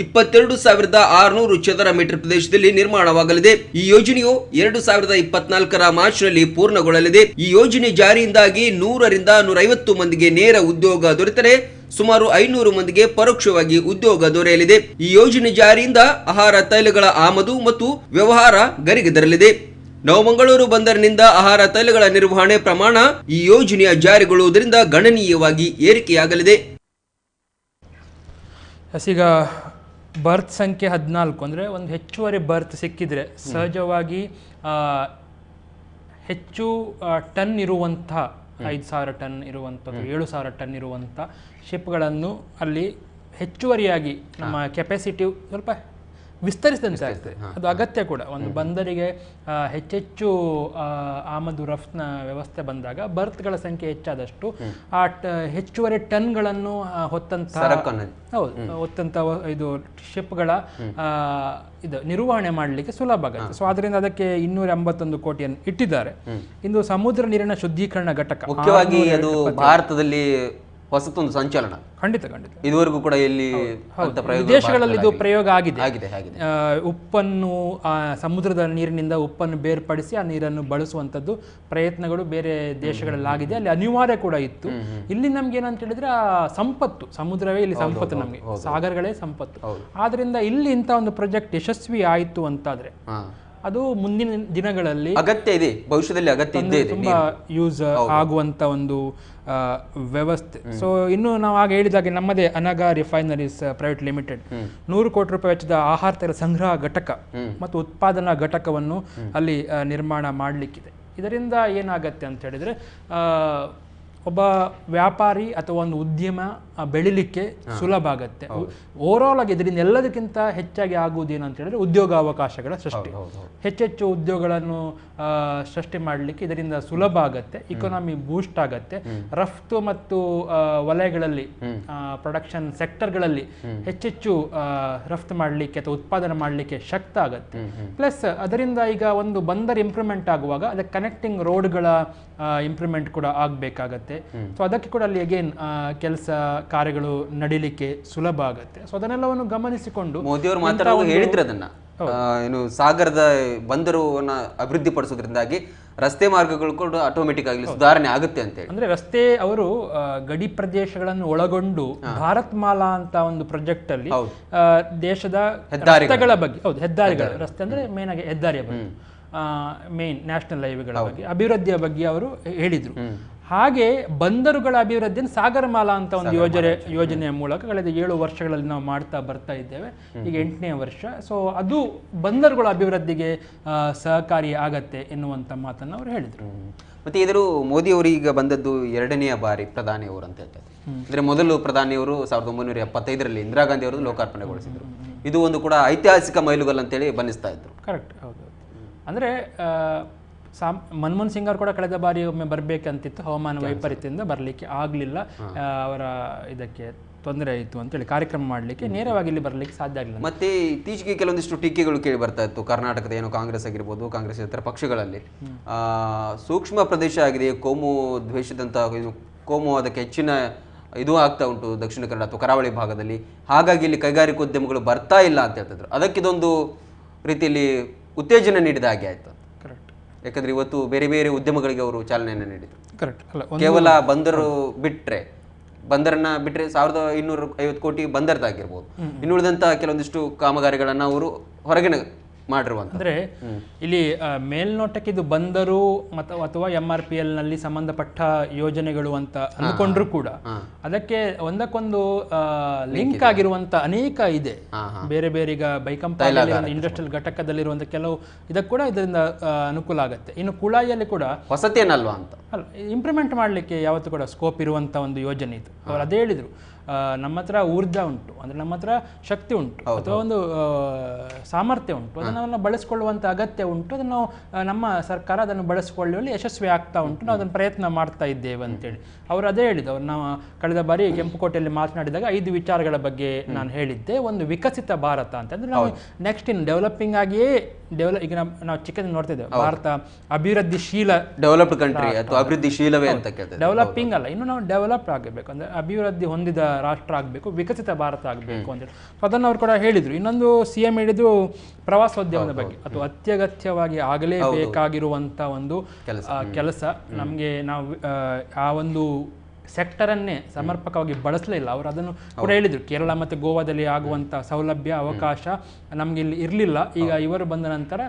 22,600 ಚದರ ಮೀಟರ್ ಪ್ರದೇಶದಲ್ಲಿ ನಿರ್ಮಾಣವಾಗಲಿದೆ. ಈ ಯೋಜನೆಯು 2024ರ ಮಾರ್ಚ್ನಲ್ಲಿ ಪೂರ್ಣಗೊಳ್ಳಲಿದೆ. ಈ ಯೋಜನೆ ಜಾರಿಯಿಂದಾಗಿ 100 ರಿಂದ 150 ಮಂದಿಗೆ ನೇರ ಉದ್ಯೋಗ ದೊರೆತರೆ ಸುಮಾರು 500 ಮಂದಿಗೆ ಪರೋಕ್ಷವಾಗಿ ಉದ್ಯೋಗ ದೊರೆಯಲಿದೆ. ಈ ಯೋಜನೆ ಜಾರಿಯಿಂದ ಆಹಾರ ತೈಲಗಳ ಆಮದು ಮತ್ತು ವ್ಯವಹಾರ ಗರಿಗೆದರಲಿದೆ. ನವಮಂಗಳೂರು ಬಂದರಿನಿಂದ ಆಹಾರ ತೈಲಗಳ ನಿರ್ವಹಣೆ ಪ್ರಮಾಣ ಈ ಯೋಜನೆಯ ಜಾರಿಗೊಳ್ಳುವುದರಿಂದ ಗಣನೀಯವಾಗಿ ಏರಿಕೆಯಾಗಲಿದೆ. ಈಗ ಬರ್ತ್ ಸಂಖ್ಯೆ 14 ಅಂದರೆ ಒಂದು ಹೆಚ್ಚುವರಿ ಬರ್ತ್ ಸಿಕ್ಕಿದ್ರೆ ಸಹಜವಾಗಿ ಹೆಚ್ಚು ಟನ್ ಇರುವಂಥ 5,000 ಟನ್ ಇರುವಂಥ 7,000 ಟನ್ ಇರುವಂಥ ಶಿಪ್ಗಳನ್ನು ಅಲ್ಲಿ ಹೆಚ್ಚುವರಿಯಾಗಿ ನಮ್ಮ ಕೆಪಾಸಿಟಿ ಸ್ವಲ್ಪ ವಿಸ್ತರಿಸಿದಂತೆ ಆಗ್ತದೆ. ಅದು ಅಗತ್ಯ ಕೂಡ. ಒಂದು ಬಂದರಿಗೆ ಹೆಚ್ಚೆಚ್ಚು ಆಮದು ರಫ್ತಿನ ವ್ಯವಸ್ಥೆ ಬಂದಾಗ ಬರ್ತ್ಗಳ ಸಂಖ್ಯೆ ಹೆಚ್ಚಾದಷ್ಟು ಆ ಹೆಚ್ಚುವರಿ ಟನ್ಗಳನ್ನು ಹೊತ್ತಂತ ಇದು ಶಿಪ್ಗಳ ಇದು ನಿರ್ವಹಣೆ ಮಾಡಲಿಕ್ಕೆ ಸುಲಭ ಆಗುತ್ತೆ. ಸೊ ಅದರಿಂದ ಅದಕ್ಕೆ 281 ಕೋಟಿಯನ್ನು ಇಟ್ಟಿದ್ದಾರೆ. ಇಂದು ಸಮುದ್ರ ನೀರಿನ ಶುದ್ಧೀಕರಣ ಘಟಕ ಮುಖ್ಯವಾಗಿ ಅದು ಭಾರತದಲ್ಲಿ ಹೊಸತೊಂದು ಸಂಚಲನ. ಖಂಡಿತ ಇದುವರೆಗೂ ಕೂಡ ಎಲ್ಲಿ ವಿದೇಶಗಳಲ್ಲಿ ಇದು ಪ್ರಯೋಗ ಆಗಿದೆ. ಉಪ್ಪನ್ನು ಸಮುದ್ರದ ನೀರಿನಿಂದ ಉಪ್ಪನ್ನು ಬೇರ್ಪಡಿಸಿ ಆ ನೀರನ್ನು ಬಳಸುವಂಥದ್ದು ಪ್ರಯತ್ನಗಳು ಬೇರೆ ದೇಶಗಳಲ್ಲಿ ಆಗಿದೆ. ಅಲ್ಲಿ ಅನಿವಾರ್ಯ ಕೂಡ ಇತ್ತು. ಇಲ್ಲಿ ನಮ್ಗೆ ಏನಂತ ಹೇಳಿದ್ರೆ ಆ ಸಂಪತ್ತು, ಸಮುದ್ರವೇ ಇಲ್ಲಿ ಸಂಪತ್ತು, ನಮಗೆ ಸಾಗರಗಳೇ ಸಂಪತ್ತು. ಆದ್ರಿಂದ ಇಲ್ಲಿ ಇಂಥ ಒಂದು ಪ್ರಾಜೆಕ್ಟ್ ಯಶಸ್ವಿ ಆಯಿತು ಅಂತಾದ್ರೆ ಅದು ಮುಂದಿನ ದಿನಗಳಲ್ಲಿ ಅಗತ್ಯ ಇದೆ, ಭವಿಷ್ಯದಲ್ಲಿ ಅಗತ್ಯ ಇದೆ, ತುಂಬಾ ಯೂಸ್ ಆಗುವಂತ ಒಂದು ವ್ಯವಸ್ಥೆ. ಸೊ ಇನ್ನು ನಾವು ಆಗ ಹೇಳಿದಾಗೆ ನಮ್ಮದೇ ಅನಘಾ ರಿಫೈನರೀಸ್ ಪ್ರೈವೇಟ್ ಲಿಮಿಟೆಡ್ 100 ಕೋಟಿ ರೂಪಾಯಿ ವೆಚ್ಚದ ಆಹಾರ ತೈಲ ಸಂಗ್ರಹ ಘಟಕ ಮತ್ತು ಉತ್ಪಾದನಾ ಘಟಕವನ್ನು ಅಲ್ಲಿ ನಿರ್ಮಾಣ ಮಾಡಲಿಕ್ಕಿದೆ. ಇದರಿಂದ ಏನಾಗತ್ತೆ ಅಂತ ಹೇಳಿದ್ರೆ ಒಬ್ಬ ವ್ಯಾಪಾರಿ ಅಥವಾ ಒಂದು ಉದ್ಯಮ ಬೆಳಿಲಿಕ್ಕೆ ಸುಲಭ ಆಗತ್ತೆ. ಓವರಾಲ್ ಆಗಿ ಇದರಿಂದ ಎಲ್ಲದಕ್ಕಿಂತ ಹೆಚ್ಚಾಗಿ ಆಗುವುದೇನು ಅಂತ ಹೇಳಿದ್ರೆ ಉದ್ಯೋಗಾವಕಾಶಗಳ ಸೃಷ್ಟಿ. ಹೆಚ್ಚೆಚ್ಚು ಉದ್ಯೋಗಗಳನ್ನು ಸೃಷ್ಟಿ ಮಾಡಲಿಕ್ಕೆ ಇದರಿಂದ ಸುಲಭ ಆಗತ್ತೆ. ಇಕಾನಮಿ ಬೂಸ್ಟ್ ಆಗತ್ತೆ. ರಫ್ತು ಮತ್ತು ವಲಯಗಳಲ್ಲಿ ಪ್ರೊಡಕ್ಷನ್ ಸೆಕ್ಟರ್ಗಳಲ್ಲಿ ಹೆಚ್ಚೆಚ್ಚು ರಫ್ತು ಮಾಡಲಿಕ್ಕೆ ಅಥವಾ ಉತ್ಪಾದನೆ ಮಾಡಲಿಕ್ಕೆ ಶಕ್ತ ಆಗತ್ತೆ. ಪ್ಲಸ್ ಅದರಿಂದ ಈಗ ಒಂದು ಬಂದರ್ ಇಂಪ್ರೂವ್ಮೆಂಟ್ ಆಗುವಾಗ ಅದಕ್ಕೆ ಕನೆಕ್ಟಿಂಗ್ ರೋಡ್ಗಳ ಇಂಪ್ರೂವ್ಮೆಂಟ್ ಕೂಡ ಆಗಬೇಕಾಗತ್ತೆ. ಸೊ ಅದಕ್ಕೆ ಕೂಡ ಅಲ್ಲಿ ಅಗೇನ್ ಕೆಲಸ ಕಾರ್ಯಗಳು ನಡೀಲಿಕ್ಕೆ ಸುಲಭ ಆಗುತ್ತೆ. ಸೊ ಅದನ್ನೆಲ್ಲವನ್ನು ಗಮನಿಸಿಕೊಂಡು ಮೋದಿಯವರು ಮಾತಾಡುವಾಗ ಹೇಳಿದ್ರು ಅದನ್ನ, ಏನು ಸಾಗರದ ಬಂದರುವನ್ನ ಅಭಿವೃದ್ಧಿ ಪಡಿಸೋದ್ರಿಂದಾಗಿ ರಸ್ತೆ ಮಾರ್ಗಗಳು ಕೂಡ ಆಟೋಮೆಟಿಕ್ ಆಗಿ ಸುಧಾರಣೆ ಆಗುತ್ತೆ ಅಂತ ಹೇಳಿ. ಅಂದ್ರೆ ರಸ್ತೆ ಅವರು ಗಡಿ ಪ್ರದೇಶಗಳನ್ನು ಒಳಗೊಂಡು ಭಾರತ್ ಮಾಲಾ ಅಂತ ಒಂದು ಪ್ರಾಜೆಕ್ಟ್ ಅಲ್ಲಿ ದೇಶದ ರಸ್ತೆಗಳ ಬಗ್ಗೆ, ಹೆದ್ದಾರಿಗಳ ರಸ್ತೆ ಅಂದ್ರೆ ಮೇನ್ ಆಗಿ ಹೆದ್ದಾರಿಯ ಬಗ್ಗೆ, ಮೇನ್ ನ್ಯಾಷನಲ್ ಹೈವೇಗಳ ಬಗ್ಗೆ ಅಭಿವೃದ್ಧಿಯ ಬಗ್ಗೆ ಅವರು ಹೇಳಿದ್ರು. ಹಾಗೆ ಬಂದರುಗಳ ಅಭಿವೃದ್ಧಿಯನ್ನು ಸಾಗರಮಾಲಾ ಅಂತ ಒಂದು ಯೋಜನೆಯ ಮೂಲಕ ಕಳೆದ 7 ವರ್ಷಗಳಲ್ಲಿ ನಾವು ಮಾಡ್ತಾ ಬರ್ತಾ ಇದ್ದೇವೆ. ಈಗ 8ನೇ ವರ್ಷ. ಸೊ ಅದು ಬಂದರುಗಳ ಅಭಿವೃದ್ಧಿಗೆ ಸಹಕಾರಿ ಆಗತ್ತೆ ಎನ್ನುವಂತ ಮಾತನ್ನು ಅವರು ಹೇಳಿದರು. ಮತ್ತೆ ಇದರು ಮೋದಿ ಅವರು ಈಗ ಬಂದದ್ದು 2ನೇ ಬಾರಿ ಪ್ರಧಾನಿಯವರು ಅಂತ ಹೇಳ್ತಾರೆ. ಅಂದ್ರೆ ಮೊದಲು ಪ್ರಧಾನಿಯವರು 1975ರಲ್ಲಿ ಇಂದಿರಾ ಗಾಂಧಿ ಅವರು ಲೋಕಾರ್ಪಣೆಗೊಳಿಸಿದ್ರು. ಇದು ಒಂದು ಕೂಡ ಐತಿಹಾಸಿಕ ಮೈಲುಗಲ್ಲು ಅಂತೇಳಿ ಬನ್ನಿಸ್ತಾ ಇದ್ರು. ಕರೆಕ್ಟ್, ಹೌದು. ಅಂದರೆ ಮನಮೋಹನ್ ಸಿಂಗ್ ಅವರು ಕೂಡ ಕಳೆದ ಬಾರಿ ಒಮ್ಮೆ ಬರಬೇಕಂತಿತ್ತು, ಹವಾಮಾನ ವೈಪರೀತ್ಯದಿಂದ ಬರಲಿಕ್ಕೆ ಆಗಲಿಲ್ಲ. ಅವರ ಇದಕ್ಕೆ ತೊಂದರೆ ಆಯಿತು ಅಂತೇಳಿ ಕಾರ್ಯಕ್ರಮ ಮಾಡಲಿಕ್ಕೆ ನೇರವಾಗಿ ಇಲ್ಲಿ ಬರಲಿಕ್ಕೆ ಸಾಧ್ಯ ಆಗಲಿಲ್ಲ. ಮತ್ತೆ ಇತ್ತೀಚೆಗೆ ಕೆಲವೊಂದಿಷ್ಟು ಟೀಕೆಗಳು ಕೇಳಿ ಬರ್ತಾ ಇತ್ತು. ಕರ್ನಾಟಕದ ಏನೋ ಕಾಂಗ್ರೆಸ್ ಆಗಿರ್ಬೋದು, ಕಾಂಗ್ರೆಸ್ ಇತರ ಪಕ್ಷಗಳಲ್ಲಿ ಸೂಕ್ಷ್ಮ ಪ್ರದೇಶ ಆಗಿದೆ, ಕೋಮು ದ್ವೇಷದಂತಹ ಕೋಮು ಅದಕ್ಕೆ ಹೆಚ್ಚಿನ ಇದು ಆಗ್ತಾ ಉಂಟು ದಕ್ಷಿಣ ಕನ್ನಡ ಅಥವಾ ಕರಾವಳಿ ಭಾಗದಲ್ಲಿ. ಹಾಗಾಗಿ ಇಲ್ಲಿ ಕೈಗಾರಿಕೋದ್ಯಮಗಳು ಬರ್ತಾ ಇಲ್ಲ ಅಂತ ಹೇಳ್ತಿದ್ರು. ಅದಕ್ಕಿದೊಂದು ರೀತಿಯಲ್ಲಿ ಉತ್ತೇಜನ ನೀಡಿದ ಹಾಗೆ ಆಯ್ತು. ಕರೆಕ್ಟ್. ಯಾಕಂದ್ರೆ ಇವತ್ತು ಬೇರೆ ಬೇರೆ ಉದ್ಯಮಗಳಿಗೆ ಅವರು ಚಾಲನೆಯನ್ನು ನೀಡಿದರು. ಕರೆಕ್ಟ್. ಅಲ್ಲ, ಕೇವಲ ಬಂದರು ಬಂದರನ್ನ ಬಿಟ್ಟರೆ 1250 ಕೋಟಿ ಬಂದರ್ದಾಗಿರ್ಬೋದು. ಇನ್ನುಳಿದಂಥ ಕೆಲವೊಂದಿಷ್ಟು ಕಾಮಗಾರಿಗಳನ್ನು ಅವರು ಹೊರಗಿನ ಮಾಡಿರುವಂತ. ಅಂದರೆ ಇಲ್ಲಿ ಮೇಲ್ನೋಟಕ್ಕೆ ಇದು ಬಂದರು ಅಥವಾ MRPL ನಲ್ಲಿ ಸಂಬಂಧಪಟ್ಟ ಯೋಜನೆಗಳು ಅಂತ ಅಂದ್ಕೊಂಡ್ರು ಕೂಡ ಅದಕ್ಕೆ ಒಂದಕ್ಕೊಂದು ಲಿಂಕ್ ಆಗಿರುವಂತ ಅನೇಕ ಇದೆ. ಬೇರೆ ಬೇರೆ ಈಗ ಬೈಕಂಪಾಲ ಇಂಡಸ್ಟ್ರಿಯಲ್ ಘಟಕದಲ್ಲಿರುವಂಥ ಕೆಲವು ಇದಕ್ಕೆ ಕೂಡ ಇದರಿಂದ ಅನುಕೂಲ ಆಗುತ್ತೆ. ಇನ್ನು ಕುಳಾಯಿಯಲ್ಲಿ ಕೂಡ ಹೊಸತೇನಲ್ವಾ ಅಂತ ಅಲ್ಲ, ಇಂಪ್ಲಿಮೆಂಟ್ ಮಾಡಲಿಕ್ಕೆ ಯಾವತ್ತೂ ಕೂಡ ಸ್ಕೋಪ್ ಇರುವಂಥ ಒಂದು ಯೋಜನೆ ಇದು. ಅವ್ರು ಅದೇ ಹೇಳಿದರು, ನಮ್ಮ ಹತ್ರ ಊರ್ಜಾ ಉಂಟು, ಅಂದರೆ ನಮ್ಮ ಹತ್ರ ಶಕ್ತಿ ಉಂಟು ಅಥವಾ ಒಂದು ಸಾಮರ್ಥ್ಯ ಉಂಟು, ಅದನ್ನು ನಾವು ಬಳಸ್ಕೊಳ್ಳುವಂಥ ಅಗತ್ಯ ಉಂಟು, ಅದನ್ನು ನಾವು ನಮ್ಮ ಸರ್ಕಾರ ಅದನ್ನು ಬಳಸಿಕೊಳ್ಳುವಲ್ಲಿ ಯಶಸ್ವಿ ಆಗ್ತಾ ಉಂಟು, ನಾವು ಅದನ್ನು ಪ್ರಯತ್ನ ಮಾಡ್ತಾ ಇದ್ದೇವೆ ಅಂತೇಳಿ ಅವರು ಅದೇ ಹೇಳಿದ್ದು. ಅವ್ರು ನಾವು ಕಳೆದ ಬಾರಿ ಕೆಂಪುಕೋಟೆಯಲ್ಲಿ ಮಾತನಾಡಿದಾಗ 5 ವಿಚಾರಗಳ ಬಗ್ಗೆ ನಾನು ಹೇಳಿದ್ದೆ. ಒಂದು ವಿಕಸಿತ ಭಾರತ ಅಂತಂದರೆ ನಾವು ನೆಕ್ಸ್ಟ್ ಇನ್ ಡೆವಲಪಿಂಗ್ ಆಗಿಯೇ ಈಗ ನಾವು ಚಿಕ್ಕದಿಂದ ನೋಡ್ತಿದ್ದೇವೆ, ಭಾರತ ಅಭಿವೃದ್ಧಿಶೀಲ ಡೆವಲಪ್ಡ್ ಕಂಟ್ರಿ ಅಥವಾ ಅಭಿವೃದ್ಧಿಶೀಲವೇ ಅಂತ ಕೇಳ್ತೇವೆ. ಡೆವಲಪಿಂಗ್ ಅಲ್ಲ, ಇನ್ನು ನಾವು ಡೆವಲಪ್ ಆಗಬೇಕು, ಅಂದರೆ ಅಭಿವೃದ್ಧಿ ಹೊಂದಿದ ರಾಷ್ಟ್ರ ಆಗಬೇಕು, ವಿಕಸಿತ ಭಾರತ ಆಗಬೇಕು ಅಂತೇಳಿ. ಸೊ ಅದನ್ನು ಅವ್ರು ಕೂಡ ಹೇಳಿದರು. ಇನ್ನೊಂದು CM ಹೇಳಿದ್ರು ಪ್ರವಾಸೋದ್ಯಮದ ಬಗ್ಗೆ, ಅಥವಾ ಅತ್ಯಗತ್ಯವಾಗಿ ಆಗಲೇಬೇಕಾಗಿರುವಂಥ ಒಂದು ಕೆಲಸ. ನಮಗೆ ನಾವು ಆ ಒಂದು ಸೆಕ್ಟರನ್ನೇ ಸಮರ್ಪಕವಾಗಿ ಬಳಸಲಿಲ್ಲ. ಅವರು ಅದನ್ನು ಕೂಡ ಹೇಳಿದರು. ಕೇರಳ ಮತ್ತು ಗೋವಾದಲ್ಲಿ ಆಗುವಂಥ ಸೌಲಭ್ಯ ಅವಕಾಶ ನಮಗೆ ಇಲ್ಲಿ ಇರಲಿಲ್ಲ. ಈಗ ಇವರು ಬಂದ ನಂತರ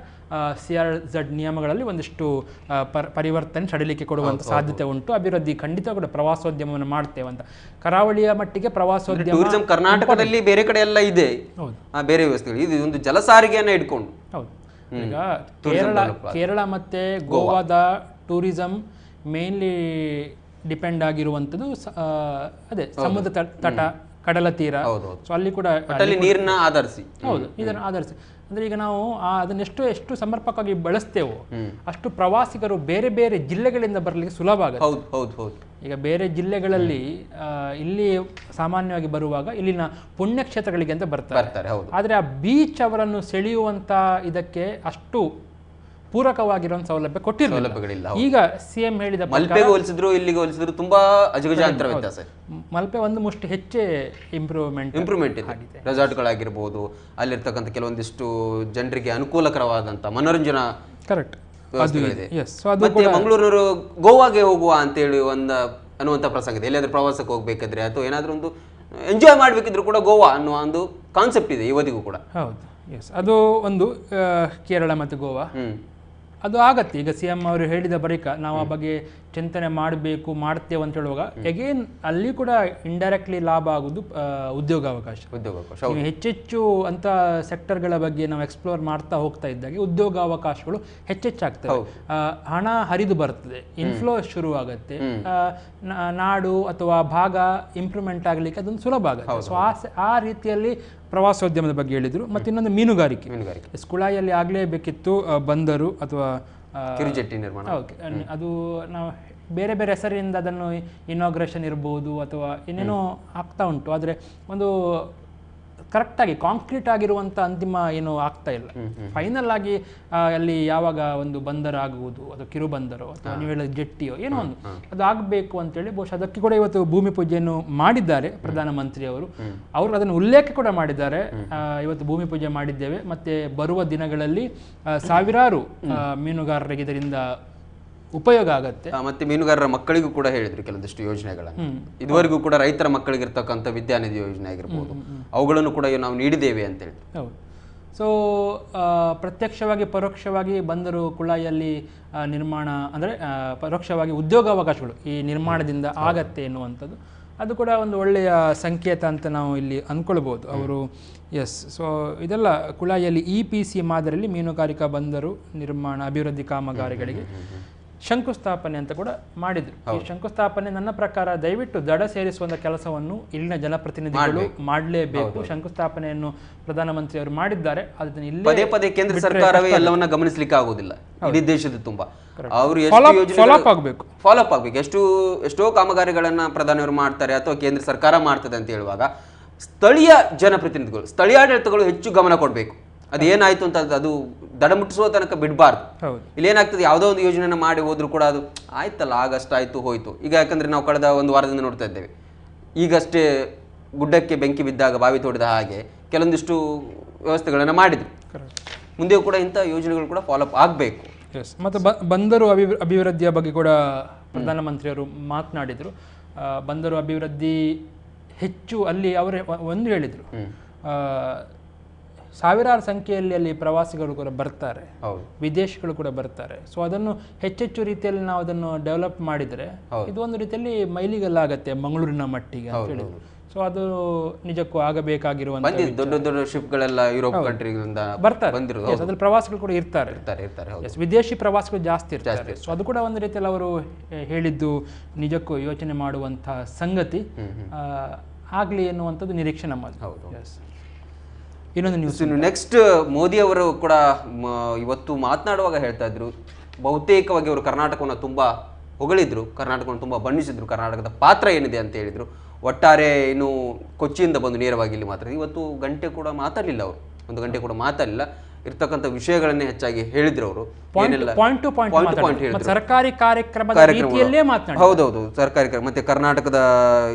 CRZ ನಿಯಮಗಳಲ್ಲಿ ಒಂದಿಷ್ಟು ಪರಿವರ್ತನೆ ಸಡಿಲಿಕೆ ಕೊಡುವಂಥ ಸಾಧ್ಯತೆ ಉಂಟು. ಅಭಿವೃದ್ಧಿ ಖಂಡಿತ ಕೂಡ ಪ್ರವಾಸೋದ್ಯಮವನ್ನು ಮಾಡ್ತೇವೆ ಅಂತ. ಕರಾವಳಿಯ ಮಟ್ಟಿಗೆ ಪ್ರವಾಸೋದ್ಯಮ ಟೂರಿಸಂ ಕರ್ನಾಟಕದಲ್ಲಿ ಬೇರೆ ಕಡೆ ಎಲ್ಲ ಇದೆ, ಬೇರೆ ವ್ಯವಸ್ಥೆಗಳು. ಇದು ಒಂದು ಜಲ ಸಾರಿಗೆಯನ್ನು ಇಟ್ಕೊಂಡು. ಹೌದು, ಈಗ ಕೇರಳ ಮತ್ತು ಗೋವಾದ ಟೂರಿಸಂ ಮೇನ್ಲಿ ಡಿಪೆಂಡ್ ಆಗಿರುವಂಥದ್ದು ಅದೇ ಸಮುದ್ರ ತಟ, ಕಡಲ ತೀರ. ಸೊ ಅಲ್ಲಿ ಕೂಡ ನೀರನ್ನ ಆಧರಿಸಿ, ಹೌದು, ಇದನ್ನು ಆಧರಿಸಿ. ಅಂದರೆ ಈಗ ನಾವು ಅದನ್ನೆಷ್ಟು ಎಷ್ಟು ಸಮರ್ಪಕವಾಗಿ ಬಳಸ್ತೇವೋ ಅಷ್ಟು ಪ್ರವಾಸಿಗರು ಬೇರೆ ಬೇರೆ ಜಿಲ್ಲೆಗಳಿಂದ ಬರಲಿಕ್ಕೆ ಸುಲಭ ಆಗುತ್ತೆ. ಈಗ ಬೇರೆ ಜಿಲ್ಲೆಗಳಲ್ಲಿ ಇಲ್ಲಿ ಸಾಮಾನ್ಯವಾಗಿ ಬರುವಾಗ ಇಲ್ಲಿನ ಪುಣ್ಯಕ್ಷೇತ್ರಗಳಿಗೆ ಅಂತ ಬರ್ತಾರೆ, ಆದರೆ ಆ ಬೀಚ್ ಅವರನ್ನು ಸೆಳೆಯುವಂಥ ಇದಕ್ಕೆ ಅಷ್ಟು ಪೂರಕವಾಗಿರುವಂಥ ಸೌಲಭ್ಯ ಕೊಟ್ಟಿರಲಿಲ್ಲ. ಈಗ CM ಹೇಳಿದ ಮಲ್ಪೆಗೆ ಹೋಲಿಸಿದ್ರು ಇಲ್ಲಿಗೆ ಹೋಲಿಸಿದ್ರು ತುಂಬಾ ಅಜಗಜಾಂತರ ವ್ಯತ್ಯಾಸ. ಮಲ್ಪೆ ಒಂದು ಮುಷ್ಟು ಹೆಚ್ಚೇ ಇಂಪ್ರೂವ್ಮೆಂಟ್ ಇದೆ. ರೆಸಾರ್ಟ್ಗಳಾಗಿರ್ಬೋದು, ಅಲ್ಲಿರ್ತಕ್ಕಂಥ ಕೆಲವೊಂದಿಷ್ಟು ಜನರಿಗೆ ಅನುಕೂಲಕರವಾದಂಥ ಮನೋರಂಜನಾ ಕರೆಕ್ಟ್ ವ್ಯವಸ್ಥೆಗಳಿದೆ. ಮತ್ತೆ ಮಂಗಳೂರು ಗೋವಾಗೆ ಹೋಗುವ ಅಂತೇಳಿ ಅನ್ನುವಂಥ ಪ್ರಸಂಗ ಇದೆ. ಎಲ್ಲಿಯಾದ್ರೂ ಪ್ರವಾಸಕ್ಕೆ ಹೋಗ್ಬೇಕಾದ್ರೆ ಅಥವಾ ಏನಾದರೂ ಒಂದು ಎಂಜಾಯ್ ಮಾಡಬೇಕಿದ್ರು ಕೂಡ ಗೋವಾ ಅನ್ನುವ ಒಂದು ಕಾನ್ಸೆಪ್ಟ್ ಇದೆ ಇವತ್ತಿಗೂ ಕೂಡ. ಹೌದು, ಎಸ್, ಅದು ಒಂದು ಕೇರಳ ಮತ್ತು ಗೋವಾ ಅದು ಆಗತ್ತೆ. ಈಗ CM ಅವರು ಹೇಳಿದ ಬಳಿಕ ನಾವು ಆ ಬಗ್ಗೆ ಚಿಂತನೆ ಮಾಡ್ತೇವೆ ಅಂತ ಹೇಳುವಾಗ ಎಗೇನ್ ಅಲ್ಲಿ ಕೂಡ ಇಂಡೈರೆಕ್ಟ್ಲಿ ಲಾಭ ಆಗುವುದು ಉದ್ಯೋಗಾವಕಾಶ. ಹೆಚ್ಚೆಚ್ಚು ಅಂತ ಸೆಕ್ಟರ್ಗಳ ಬಗ್ಗೆ ನಾವು ಎಕ್ಸ್ಪ್ಲೋರ್ ಮಾಡ್ತಾ ಹೋಗ್ತಾ ಇದ್ದಾಗೆ ಉದ್ಯೋಗಾವಕಾಶಗಳು ಹೆಚ್ಚೆಚ್ಚಾಗ್ತವೆ, ಹಣ ಹರಿದು ಬರ್ತದೆ, ಇನ್ಫ್ಲೋ ಶುರು ಆಗುತ್ತೆ, ನಾಡು ಅಥವಾ ಭಾಗ ಇಂಪ್ರೂವ್ಮೆಂಟ್ ಆಗಲಿಕ್ಕೆ ಅದೊಂದು ಸುಲಭ ಆಗುತ್ತೆ. ಸೊ ಆ ರೀತಿಯಲ್ಲಿ ಪ್ರವಾಸೋದ್ಯಮದ ಬಗ್ಗೆ ಹೇಳಿದರು. ಮತ್ತು ಇನ್ನೊಂದು ಮೀನುಗಾರಿಕೆ. ಕುಳಾಯಿಯಲ್ಲಿ ಆಗಲೇಬೇಕಿತ್ತು ಬಂದರು ಅಥವಾ ಕಿರುಜೆಟ್ಟಿ ನಿರ್ಮಾಣ. ಅದು ನಾವು ಬೇರೆ ಬೇರೆ ಹೆಸರಿನಿಂದ ಅದನ್ನು ಇನಾಗ್ರೇಷನ್ ಇರ್ಬೋದು ಅಥವಾ ಏನೇನೋ ಆಗ್ತಾ ಉಂಟು, ಆದರೆ ಒಂದು ಕರೆಕ್ಟಾಗಿ ಕಾಂಕ್ರೀಟ್ ಆಗಿರುವಂಥ ಅಂತಿಮ ಏನು ಆಗ್ತಾ ಇಲ್ಲ. ಫೈನಲ್ ಆಗಿ ಅಲ್ಲಿ ಯಾವಾಗ ಒಂದು ಬಂದರ ಆಗುವುದು ಅಥವಾ ಕಿರು ಬಂದರೋ ಅಥವಾ ನೀವು ಹೇಳಿದ ಜೆಟ್ಟಿಯೋ ಏನೋ ಒಂದು ಅದು ಆಗಬೇಕು ಅಂತೇಳಿ ಬಹುಶಃ ಅದಕ್ಕೆ ಕೂಡ ಇವತ್ತು ಭೂಮಿ ಪೂಜೆಯನ್ನು ಮಾಡಿದ್ದಾರೆ ಪ್ರಧಾನಮಂತ್ರಿ ಅವರು ಅದನ್ನು ಉಲ್ಲೇಖ ಕೂಡ ಮಾಡಿದ್ದಾರೆ. ಇವತ್ತು ಭೂಮಿ ಪೂಜೆ ಮಾಡಿದ್ದೇವೆ, ಮತ್ತೆ ಬರುವ ದಿನಗಳಲ್ಲಿ ಸಾವಿರಾರು ಮೀನುಗಾರರಿಗೆ ಇದರಿಂದ ಉಪಯೋಗ ಆಗುತ್ತೆ. ಮತ್ತೆ ಮೀನುಗಾರರ ಮಕ್ಕಳಿಗೂ ಕೂಡ ಹೇಳಿದ್ರು ಕೆಲವೊಂದಿಷ್ಟು ಯೋಜನೆಗಳನ್ನು. ಇದುವರೆಗೂ ಕೂಡ ರೈತರ ಮಕ್ಕಳಿಗೆ ಇರ್ತಕ್ಕಂಥ ವಿದ್ಯಾನಿಧಿ ಯೋಜನೆ ಆಗಿರ್ಬೋದು, ಅವುಗಳನ್ನು ಕೂಡ ನಾವು ನೀಡಿದ್ದೇವೆ ಅಂತ ಹೇಳಿ. ಹೌದು. ಸೊ ಪ್ರತ್ಯಕ್ಷವಾಗಿ ಪರೋಕ್ಷವಾಗಿ ಬಂದರು ಕುಳಾಯಿಯಲ್ಲಿ ನಿರ್ಮಾಣ ಅಂದರೆ ಪರೋಕ್ಷವಾಗಿ ಉದ್ಯೋಗಾವಕಾಶಗಳು ಈ ನಿರ್ಮಾಣದಿಂದ ಆಗತ್ತೆ ಎನ್ನುವಂಥದ್ದು ಅದು ಕೂಡ ಒಂದು ಒಳ್ಳೆಯ ಸಂಕೇತ ಅಂತ ನಾವು ಇಲ್ಲಿ ಅಂದ್ಕೊಳ್ಬೋದು. ಅವರು ಎಸ್, ಸೊ ಇದೆಲ್ಲ ಕುಳಾಯಿಯಲ್ಲಿ EPC ಮಾದರಿಯಲ್ಲಿ ಮೀನುಗಾರಿಕಾ ಬಂದರು ನಿರ್ಮಾಣ ಅಭಿವೃದ್ಧಿ ಕಾಮಗಾರಿಗಳಿಗೆ ಶಂಕುಸ್ಥಾಪನೆ ಅಂತ ಕೂಡ ಮಾಡಿದ್ರು. ಈ ಶಂಕುಸ್ಥಾಪನೆ ನನ್ನ ಪ್ರಕಾರ ದಯವಿಟ್ಟು ದಡ ಸೇರಿಸುವಂತ ಕೆಲಸವನ್ನು ಇಲ್ಲಿನ ಜನಪ್ರತಿನಿಧಿಗಳು ಮಾಡಲೇಬೇಕು. ಶಂಕುಸ್ಥಾಪನೆಯನ್ನು ಪ್ರಧಾನಮಂತ್ರಿ ಅವರು ಮಾಡಿದ್ದಾರೆ. ಅದನ್ನ ಇಲ್ಲಿ ಪದೇ ಪದೇ ಕೇಂದ್ರ ಸರ್ಕಾರವೇ ಎಲ್ಲವನ್ನ ಗಮನಿಸಲಿಕ್ಕೆ ಆಗುವುದಿಲ್ಲ. ಇಡೀ ದೇಶದ ತುಂಬಾ ಅವರು ಫಾಲೋ ಅಪ್ ಆಗಬೇಕು. ಎಷ್ಟೋ ಕಾಮಗಾರಿಗಳನ್ನ ಪ್ರಧಾನಿಯವರು ಮಾಡ್ತಾರೆ ಅಥವಾ ಕೇಂದ್ರ ಸರ್ಕಾರ ಮಾಡ್ತದೆ ಅಂತ ಹೇಳುವಾಗ ಸ್ಥಳೀಯ ಜನಪ್ರತಿನಿಧಿಗಳು, ಸ್ಥಳೀಯಾಡಳಿತಗಳು ಹೆಚ್ಚು ಗಮನ ಕೊಡಬೇಕು. ಅದೇನಾಯ್ತು ಅಂತ ಅದು ದಡ ಮುಟ್ಟಿಸುವ ತನಕ ಬಿಡಬಾರ್ದು. ಇಲ್ಲಿ ಏನಾಗ್ತದೆ, ಯಾವುದೋ ಒಂದು ಯೋಜನೆನ ಮಾಡಿ ಹೋದ್ರು ಕೂಡ ಅದು ಆಯ್ತಲ್ಲ, ಆಗಸ್ಟ್ ಆಯ್ತು ಹೋಯ್ತು. ಈಗ ಯಾಕಂದ್ರೆ ನಾವು ಕಳೆದ ಒಂದು ವಾರದಿಂದ ನೋಡ್ತಾ ಇದ್ದೇವೆ, ಈಗಷ್ಟೇ ಗುಡ್ಡಕ್ಕೆ ಬೆಂಕಿ ಬಿದ್ದಾಗ ಬಾವಿ ತೋಡಿದ ಹಾಗೆ ಕೆಲವೊಂದಿಷ್ಟು ವ್ಯವಸ್ಥೆಗಳನ್ನು ಮಾಡಿದ್ರು. ಮುಂದೆಯೂ ಕೂಡ ಇಂಥ ಯೋಜನೆಗಳು ಕೂಡ ಫಾಲೋಅಪ್ ಆಗಬೇಕು. ಮತ್ತು ಬಂದರು ಅಭಿವೃದ್ಧಿಯ ಬಗ್ಗೆ ಕೂಡ ಪ್ರಧಾನಮಂತ್ರಿಯವರು ಮಾತನಾಡಿದರು. ಬಂದರು ಅಭಿವೃದ್ಧಿ ಹೆಚ್ಚು ಅಲ್ಲಿ ಅವರೇ ಒಂದು ಹೇಳಿದರು, ಸಾವಿರಾರು ಸಂಖ್ಯೆಯಲ್ಲಿ ಅಲ್ಲಿ ಪ್ರವಾಸಿಗರು ಕೂಡ ಬರ್ತಾರೆ, ಹೌದು. ವಿದೇಶಿಗಳು ಕೂಡ ಬರ್ತಾರೆ. ಸೊ ಅದನ್ನು ಹೆಚ್ಚೆಚ್ಚು ರೀತಿಯಲ್ಲಿ ನಾವು ಅದನ್ನು ಡೆವಲಪ್ ಮಾಡಿದರೆ ಇದು ಒಂದು ರೀತಿಯಲ್ಲಿ ಮೈಲಿಗಲ್ಲಾಗತ್ತೆ ಮಂಗಳೂರಿನ ಮಟ್ಟಿಗೆ ಅಂತ ಹೇಳಿ. ಸೊ ಅದು ನಿಜಕ್ಕೂ ಆಗಬೇಕಾಗಿರುವಂತ ದೊಡ್ಡ ದೊಡ್ಡ ಶಿಪ್ಗಳೆಲ್ಲ ಯುರೋಪ್ ಕಂಟ್ರಿಗಳಿಂದ ಬರ್ತಾರೆ, ಬಂದಿರೋದು. ಅದ್ರಲ್ಲಿ ಪ್ರವಾಸಿಗಳು ಕೂಡ ಇರ್ತಾರೆ. Yes, ವಿದೇಶಿ ಪ್ರವಾಸಿಗಳು ಜಾಸ್ತಿ ಇರ್ತಾರೆ. ಸೊ ಅದು ಕೂಡ ಒಂದು ರೀತಿಯಲ್ಲಿ ಅವರು ಹೇಳಿದ್ದು ನಿಜಕ್ಕೂ ಯೋಚನೆ ಮಾಡುವಂತಹ ಸಂಗತಿ ಆಗ್ಲಿ ಎನ್ನುವಂಥದ್ದು ನಿರೀಕ್ಷೆ ನಮ್ಮದು. ಇನ್ನೊಂದು ನ್ಯೂಸ್, ನೆಕ್ಸ್ಟ್ ಮೋದಿ ಅವರು ಕೂಡ ಇವತ್ತು ಮಾತನಾಡುವಾಗ ಹೇಳ್ತಾ ಇದ್ರು, ಬಹುತೇಕವಾಗಿ ಅವರು ಕರ್ನಾಟಕವನ್ನು ತುಂಬಾ ಹೊಗಳಿದ್ರು, ಕರ್ನಾಟಕವನ್ನು ತುಂಬಾ ಬಣ್ಣಿಸಿದ್ರು, ಕರ್ನಾಟಕದ ಪಾತ್ರ ಏನಿದೆ ಅಂತ ಹೇಳಿದ್ರು. ಒಟ್ಟಾರೆ ಇನ್ನು ಕೊಚ್ಚಿಯಿಂದ ಬಂದು ನೇರವಾಗಿ ಇಲ್ಲಿ ಮಾತ್ರ ಇವತ್ತು ಗಂಟೆ ಕೂಡ ಮಾತಾಡಲಿಲ್ಲ, ಅವರು ಒಂದು ಗಂಟೆ ಕೂಡ ಮಾತಾಡಲಿಲ್ಲ, ಇರ್ತಕ್ಕಂಥ ವಿಷಯಗಳನ್ನೇ ಹೆಚ್ಚಾಗಿ ಹೇಳಿದ್ರು ಅವರು. ಪಾಯಿಂಟ್ ಟು ಪಾಯಿಂಟ್ ಸರ್ಕಾರಿ ಕಾರ್ಯಕ್ರಮದ ರೀತಿಯಲ್ಲೇ ಮಾತನಾಡಿದ್ರು. ಹೌದೌದು, ಸರ್ಕಾರಿ ಮತ್ತೆ ಕರ್ನಾಟಕದ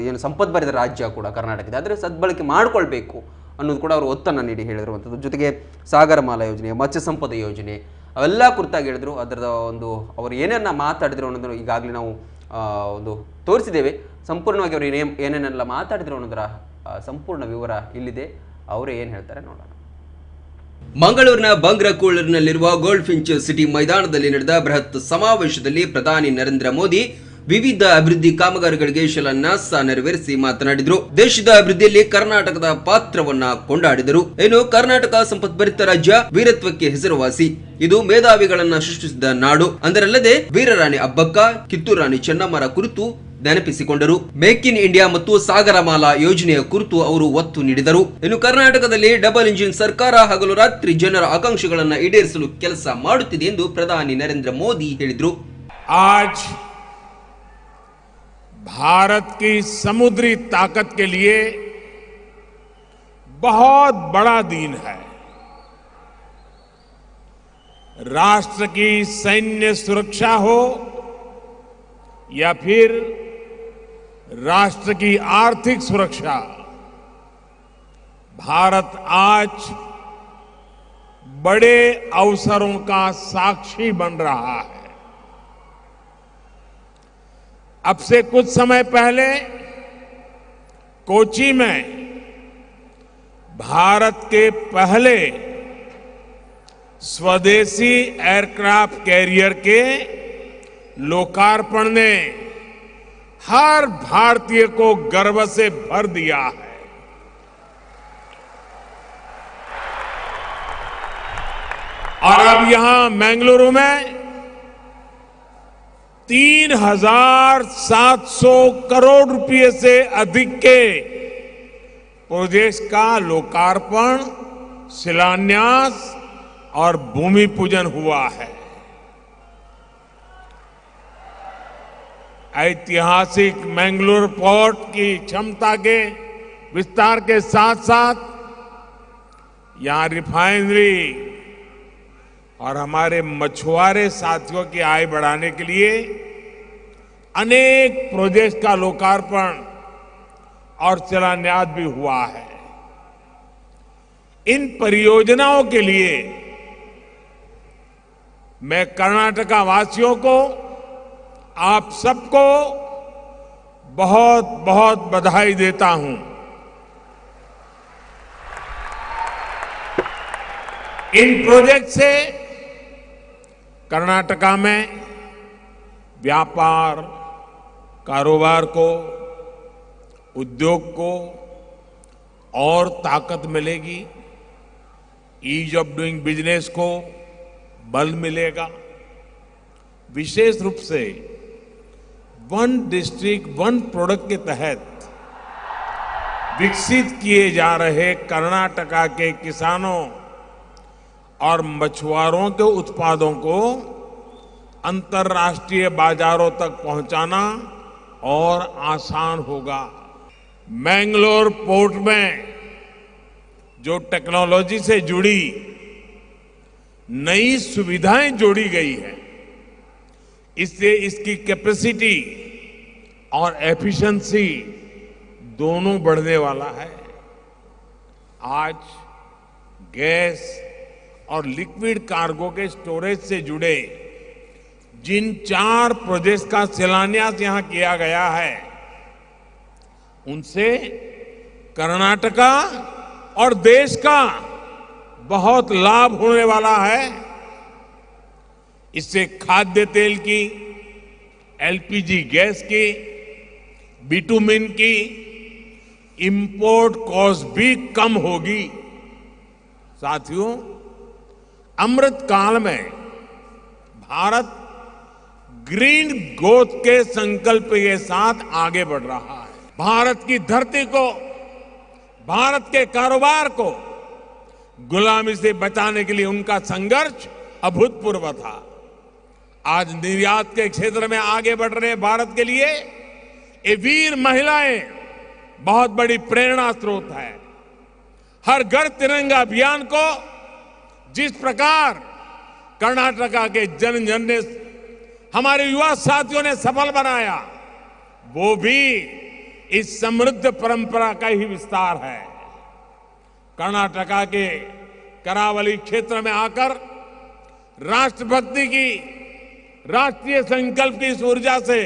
ಏನು ಸಂಪದ್ಭರಿತ ರಾಜ್ಯ ಕೂಡ ಕರ್ನಾಟಕ ಇದೆ, ಆದರೆ ಸದ್ಬಳಕೆ ಮಾಡ್ಕೊಳ್ಬೇಕು ಅನ್ನೋದು ಕೂಡ ಅವರು ಒತ್ತನ್ನು ನೀಡಿ ಹೇಳಿರುವಂಥದ್ದು. ಜೊತೆಗೆ ಸಾಗರಮಾಲಾ ಯೋಜನೆ, ಮತ್ಸ್ಯ ಸಂಪದ ಯೋಜನೆ ಅವೆಲ್ಲ ಕುರಿತಾಗಿ ಹೇಳಿದ್ರು. ಅದರ ಒಂದು ಅವರು ಏನೇನ ಮಾತಾಡಿದ್ರು ಅನ್ನೋದನ್ನು ಈಗಾಗಲೇ ನಾವು ಒಂದು ತೋರಿಸಿದ್ದೇವೆ. ಸಂಪೂರ್ಣವಾಗಿ ಅವರು ಏನೇನೆಲ್ಲ ಮಾತಾಡಿದ್ರು ಅನ್ನೋದರ ಸಂಪೂರ್ಣ ವಿವರ ಇಲ್ಲಿದೆ. ಅವರೇ ಏನು ಹೇಳ್ತಾರೆ ನೋಡೋಣ. ಮಂಗಳೂರಿನ ಬಂಗ್ರಕೂಳೂರಿನಲ್ಲಿರುವ ಗೋಲ್ಡ್ ಫಿಂಚ್ ಸಿಟಿ ಮೈದಾನದಲ್ಲಿ ನಡೆದ ಬೃಹತ್ ಸಮಾವೇಶದಲ್ಲಿ ಪ್ರಧಾನಿ ನರೇಂದ್ರ ಮೋದಿ ವಿವಿಧ ಅಭಿವೃದ್ಧಿ ಕಾಮಗಾರಿಗಳಿಗೆ ಶಿಲಾನ್ಯಾಸ ನೆರವೇರಿಸಿ ಮಾತನಾಡಿದರು. ದೇಶದ ಅಭಿವೃದ್ಧಿಯಲ್ಲಿ ಕರ್ನಾಟಕದ ಪಾತ್ರವನ್ನ ಕೊಂಡಾಡಿದರು. ಇನ್ನು ಕರ್ನಾಟಕ ಸಂಪದ್ಭರಿತ ರಾಜ್ಯ, ವೀರತ್ವಕ್ಕೆ ಹೆಸರುವಾಸಿ, ಇದು ಮೇಧಾವಿಗಳನ್ನ ಸೃಷ್ಟಿಸಿದ ನಾಡು ಅಂದರಲ್ಲದೆ ವೀರರಾಣಿ ಅಬ್ಬಕ್ಕ, ಕಿತ್ತೂರು ರಾಣಿ ಚೆನ್ನಮ್ಮರ ಕುರಿತು ನೆನಪಿಸಿಕೊಂಡರು. ಮೇಕ್ ಇನ್ ಇಂಡಿಯಾ ಮತ್ತು ಸಾಗರಮಾಲಾ ಯೋಜನೆಯ ಕುರಿತು ಅವರು ಒತ್ತು ನೀಡಿದರು. ಇನ್ನು ಕರ್ನಾಟಕದಲ್ಲಿ ಡಬಲ್ ಇಂಜಿನ್ ಸರ್ಕಾರ ಹಗಲು ರಾತ್ರಿ ಜನರ ಆಕಾಂಕ್ಷೆಗಳನ್ನು ಈಡೇರಿಸಲು ಕೆಲಸ ಮಾಡುತ್ತಿದೆ ಎಂದು ಪ್ರಧಾನಿ ನರೇಂದ್ರ ಮೋದಿ ಹೇಳಿದರು. भारत की समुद्री ताकत के लिए बहुत बड़ा दिन है. राष्ट्र की सैन्य सुरक्षा हो या फिर राष्ट्र की आर्थिक सुरक्षा, भारत आज बड़े अवसरों का साक्षी बन रहा है. अब से कुछ समय पहले कोची में भारत के पहले स्वदेशी एयरक्राफ्ट कैरियर के लोकार्पण ने हर भारतीय को गर्व से भर दिया है. और अब यहां बेंगलुरु में 3,700 करोड़ रुपए से अधिक के प्रोजेक्ट का लोकार्पण, शिलान्यास और भूमि पूजन हुआ है. ऐतिहासिक मैंगलोर पोर्ट की क्षमता के विस्तार के साथ साथ यहां रिफाइनरी और हमारे मछुआरे साथियों की आय बढ़ाने के लिए अनेक प्रोजेक्ट का लोकार्पण और शिलान्यास भी हुआ है. इन परियोजनाओं के लिए मैं कर्नाटका वासियों को, आप सबको बहुत बहुत बधाई देता हूं. इन प्रोजेक्ट से कर्नाटका में व्यापार, कारोबार को, उद्योग को और ताकत मिलेगी. ईज ऑफ डूइंग बिजनेस को बल मिलेगा. विशेष रूप से वन डिस्ट्रिक्ट वन प्रोडक्ट के तहत विकसित किए जा रहे कर्नाटका के किसानों और मछुआरों के उत्पादों को अंतर्राष्ट्रीय बाजारों तक पहुंचाना और आसान होगा. मैंगलोर पोर्ट में जो टेक्नोलॉजी से जुड़ी नई सुविधाएं जोड़ी गई है, इससे इसकी कैपेसिटी और एफिशिएंसी दोनों बढ़ने वाला है. आज गैस और लिक्विड कार्गो के स्टोरेज से जुड़े जिन 4 प्रोजेक्ट्स का शिलान्यास यहां किया गया है, उनसे कर्नाटका और देश का बहुत लाभ होने वाला है। इससे खाद्य तेल की, एलपीजी गैस की, बिटुमिन की इंपोर्ट कॉस्ट भी कम होगी। साथियों, अमृत काल में भारत ग्रीन ग्रोथ के संकल्प के साथ आगे बढ़ रहा है। भारत की धरती को, भारत के कारोबार को गुलामी से बचाने के लिए उनका संघर्ष अभूतपूर्व था। आज निर्यात के क्षेत्र में आगे बढ़ रहे भारत के लिए ये वीर महिलाएं बहुत बड़ी प्रेरणा स्रोत है। हर घर तिरंगा अभियान को जिस प्रकार कर्नाटका के जन जन ने, हमारे युवा साथियों ने सफल बनाया, वो भी इस समृद्ध परंपरा का ही विस्तार है। कर्नाटका के करावली क्षेत्र में आकर राष्ट्रभक्ति की, राष्ट्रीय संकल्प की इस ऊर्जा से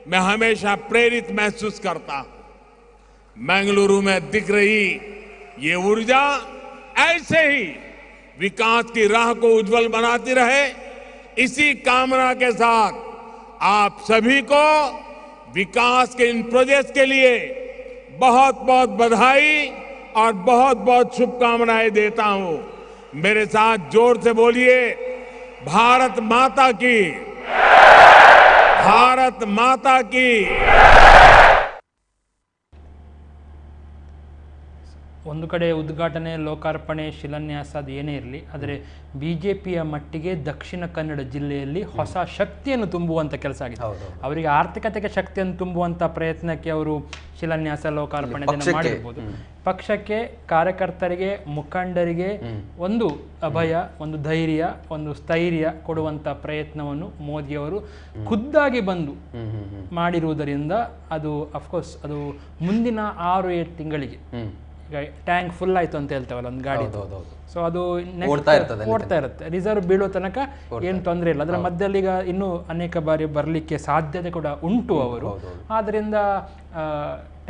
मैं हमेशा प्रेरित महसूस करता हूं। बेंगलुरु में दिख रही ये ऊर्जा ऐसे ही विकास की राह को उज्जवल बनाती रहे, इसी कामना के साथ आप सभी को विकास के इन प्रोजेक्ट्स के लिए बहुत बहुत बधाई और बहुत बहुत शुभकामनाएं देता हूं। मेरे साथ जोर से बोलिए, भारत माता की, भारत माता की। ಒಂದು ಕಡೆ ಉದ್ಘಾಟನೆ, ಲೋಕಾರ್ಪಣೆ, ಶಿಲಾನ್ಯಾಸ ಅದು ಏನೇ ಇರಲಿ, ಆದರೆ ಬಿಜೆಪಿಯ ಮಟ್ಟಿಗೆ ದಕ್ಷಿಣ ಕನ್ನಡ ಜಿಲ್ಲೆಯಲ್ಲಿ ಹೊಸ ಶಕ್ತಿಯನ್ನು ತುಂಬುವಂಥ ಕೆಲಸ ಆಗಿದೆ. ಅವರಿಗೆ ಆರ್ಥಿಕತೆಗೆ ಶಕ್ತಿಯನ್ನು ತುಂಬುವಂಥ ಪ್ರಯತ್ನಕ್ಕೆ ಅವರು ಶಿಲಾನ್ಯಾಸ, ಲೋಕಾರ್ಪಣೆ ಮಾಡಿರ್ಬೋದು. ಪಕ್ಷಕ್ಕೆ, ಕಾರ್ಯಕರ್ತರಿಗೆ, ಮುಖಂಡರಿಗೆ ಒಂದು ಅಭಯ, ಒಂದು ಧೈರ್ಯ, ಒಂದು ಸ್ಥೈರ್ಯ ಕೊಡುವಂಥ ಪ್ರಯತ್ನವನ್ನು ಮೋದಿಯವರು ಖುದ್ದಾಗಿ ಬಂದು ಮಾಡಿರುವುದರಿಂದ ಅದು ಅಫ್ಕೋರ್ಸ್ ಅದು ಮುಂದಿನ 6-7 ತಿಂಗಳಿಗೆ, ಈಗ ಟ್ಯಾಂಕ್ ಫುಲ್ ಆಯ್ತು ಅಂತ ಹೇಳ್ತೇವಲ್ಲ ಒಂದು ಗಾಡಿ, ಸೊ ಅದು ಓಡ್ತಾ ಇರುತ್ತೆ, ರಿಸರ್ವ್ ಬೀಳೋ ತನಕ ಏನು ತೊಂದರೆ ಇಲ್ಲ. ಅದರ ಮಧ್ಯದಲ್ಲಿ ಈಗ ಇನ್ನೂ ಅನೇಕ ಬಾರಿ ಬರಲಿಕ್ಕೆ ಸಾಧ್ಯತೆ ಕೂಡ ಉಂಟು ಅವರು. ಆದ್ದರಿಂದ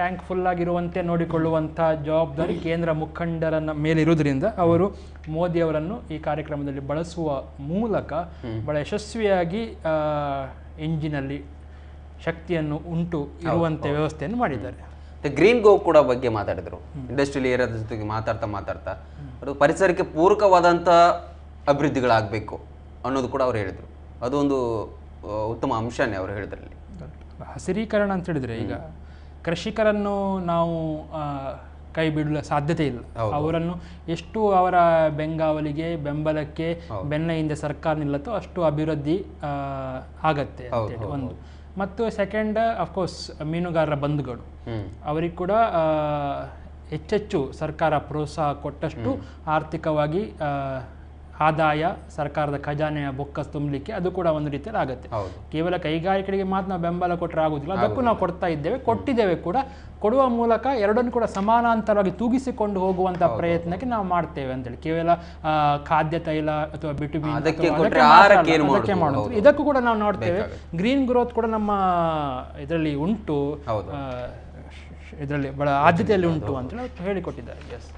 ಟ್ಯಾಂಕ್ ಫುಲ್ ಆಗಿರುವಂತೆ ನೋಡಿಕೊಳ್ಳುವಂಥ ಜವಾಬ್ದಾರಿ ಕೇಂದ್ರ ಮುಖಂಡರನ್ನ ಮೇಲಿರುವುದರಿಂದ ಅವರು ಮೋದಿಯವರನ್ನು ಈ ಕಾರ್ಯಕ್ರಮದಲ್ಲಿ ಬಳಸುವ ಮೂಲಕ ಬಹಳ ಯಶಸ್ವಿಯಾಗಿ ಇಂಜಿನಲ್ಲಿ ಶಕ್ತಿಯನ್ನು ಉಂಟು ಇರುವಂತೆ ವ್ಯವಸ್ಥೆಯನ್ನು ಮಾಡಿದ್ದಾರೆ. ಗ್ರೀನ್ ಗೋ ಕೂಡ ಬಗ್ಗೆ ಮಾತಾಡಿದ್ರು. ಇಂಡಸ್ಟ್ರಿಯಲ್ ಏರಿಯಾದ ಜೊತೆಗೆ ಮಾತಾಡ್ತಾ ಅದು ಪರಿಸರಕ್ಕೆ ಪೂರಕವಾದಂಥ ಅಭಿವೃದ್ಧಿಗಳಾಗಬೇಕು ಅನ್ನೋದು ಕೂಡ ಅವ್ರು ಹೇಳಿದರು. ಅದೊಂದು ಉತ್ತಮ ಅಂಶನೇ ಅವರು ಹೇಳಿದ್ರಲ್ಲಿ. ಹಸಿರೀಕರಣ ಅಂತ ಹೇಳಿದ್ರೆ ಈಗ ಕೃಷಿಕರನ್ನು ನಾವು ಕೈ ಬಿಡಲು ಸಾಧ್ಯತೆ ಇಲ್ಲ. ಅವರನ್ನು ಎಷ್ಟು ಅವರ ಬೆಂಗಾವಲಿಗೆ, ಬೆಂಬಲಕ್ಕೆ, ಬೆನ್ನ ಹಿಂದೆ ಸರ್ಕಾರ ನಿಲ್ಲತ್ತೋ ಅಷ್ಟು ಅಭಿವೃದ್ಧಿ ಆಗತ್ತೆ ಅಂತೇಳಿ ಒಂದು. ಮತ್ತು ಸೆಕೆಂಡ್ ಅಫ್ಕೋರ್ಸ್ ಮೀನುಗಾರರ ಬಂಧುಗಳು, ಅವರಿಗೆ ಕೂಡ ಹೆಚ್ಚೆಚ್ಚು ಸರ್ಕಾರ ಪ್ರೋತ್ಸಾಹ ಕೊಟ್ಟಷ್ಟು ಆರ್ಥಿಕವಾಗಿ ಆದಾಯ, ಸರ್ಕಾರದ ಖಜಾನೆಯ ಬೊಕ್ಕಸ್ ತುಂಬಲಿಕ್ಕೆ ಅದು ಕೂಡ ಒಂದು ರೀತಿಯಲ್ಲಿ ಆಗುತ್ತೆ. ಕೇವಲ ಕೈಗಾರಿಕೆಗಳಿಗೆ ಮಾತ್ರ ನಾವು ಬೆಂಬಲ ಕೊಟ್ಟರೆ ಆಗುದಿಲ್ಲ, ಅದಕ್ಕೂ ನಾವು ಕೊಟ್ಟಿದ್ದೇವೆ ಕೂಡ. ಕೊಡುವ ಮೂಲಕ ಎರಡನ್ನು ಕೂಡ ಸಮಾನಾಂತರವಾಗಿ ತೂಗಿಸಿಕೊಂಡು ಹೋಗುವಂತ ಪ್ರಯತ್ನಕ್ಕೆ ನಾವು ಮಾಡ್ತೇವೆ ಅಂತೇಳಿ. ಕೇವಲ ಖಾದ್ಯ ತೈಲ ಅಥವಾ ಬಿಟುಮಿನ್ ಅದಕ್ಕೆ ಮಾಡೋದು, ಇದಕ್ಕೂ ಕೂಡ ನಾವು ನೋಡ್ತೇವೆ. ಗ್ರೀನ್ ಗ್ರೋತ್ ಕೂಡ ನಮ್ಮ ಇದರಲ್ಲಿ ಉಂಟು, ಇದರಲ್ಲಿ ಬಹಳ ಆದ್ಯತೆಯಲ್ಲಿ ಉಂಟು ಅಂತೇಳಿ ಹೇಳಿಕೊಟ್ಟಿದ್ದಾರೆ. ಎಸ್,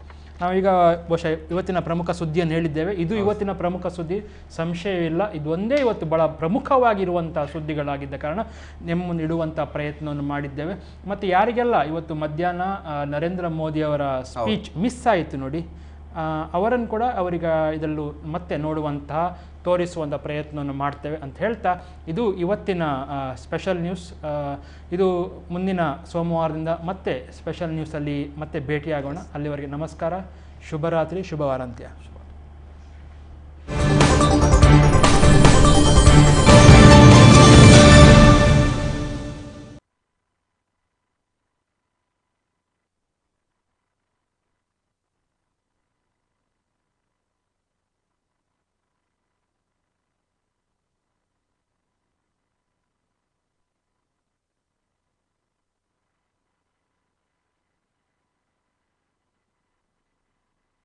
ನಾವೀಗ ಬಹುಶಃ ಇವತ್ತಿನ ಪ್ರಮುಖ ಸುದ್ದಿಯನ್ನು ಹೇಳಿದ್ದೇವೆ. ಇದು ಇವತ್ತಿನ ಪ್ರಮುಖ ಸುದ್ದಿ, ಸಂಶಯವಿಲ್ಲ. ಇದು ಒಂದೇ ಇವತ್ತು ಬಹಳ ಪ್ರಮುಖವಾಗಿರುವಂಥ ಸುದ್ದಿಗಳಾಗಿದ್ದ ಕಾರಣ ನಿಮ್ಮ ಮುಂದೆ ಇಡುವಂಥ ಪ್ರಯತ್ನವನ್ನು ಮಾಡಿದ್ದೇವೆ. ಮತ್ತು ಯಾರಿಗೆಲ್ಲ ಇವತ್ತು ಮಧ್ಯಾಹ್ನ ನರೇಂದ್ರ ಮೋದಿಯವರ ಸ್ಪೀಚ್ ಮಿಸ್ ಆಯಿತು ನೋಡಿ, ಅವರನ್ನು ಕೂಡ ಅವರಿಗೆ ಇದರಲ್ಲೂ ಮತ್ತೆ ನೋಡುವಂತಹ, ತೋರಿಸುವಂಥ ಪ್ರಯತ್ನವನ್ನು ಮಾಡ್ತೇವೆ ಅಂತ ಹೇಳ್ತಾ, ಇದು ಇವತ್ತಿನ ಸ್ಪೆಷಲ್ ನ್ಯೂಸ್. ಇದು ಮುಂದಿನ ಸೋಮವಾರದಿಂದ ಮತ್ತೆ ಸ್ಪೆಷಲ್ ನ್ಯೂಸಲ್ಲಿ ಮತ್ತೆ ಭೇಟಿಯಾಗೋಣ. ಅಲ್ಲಿವರೆಗೆ ನಮಸ್ಕಾರ, ಶುಭರಾತ್ರಿ, ಶುಭವಾರಾಂತ್ಯ.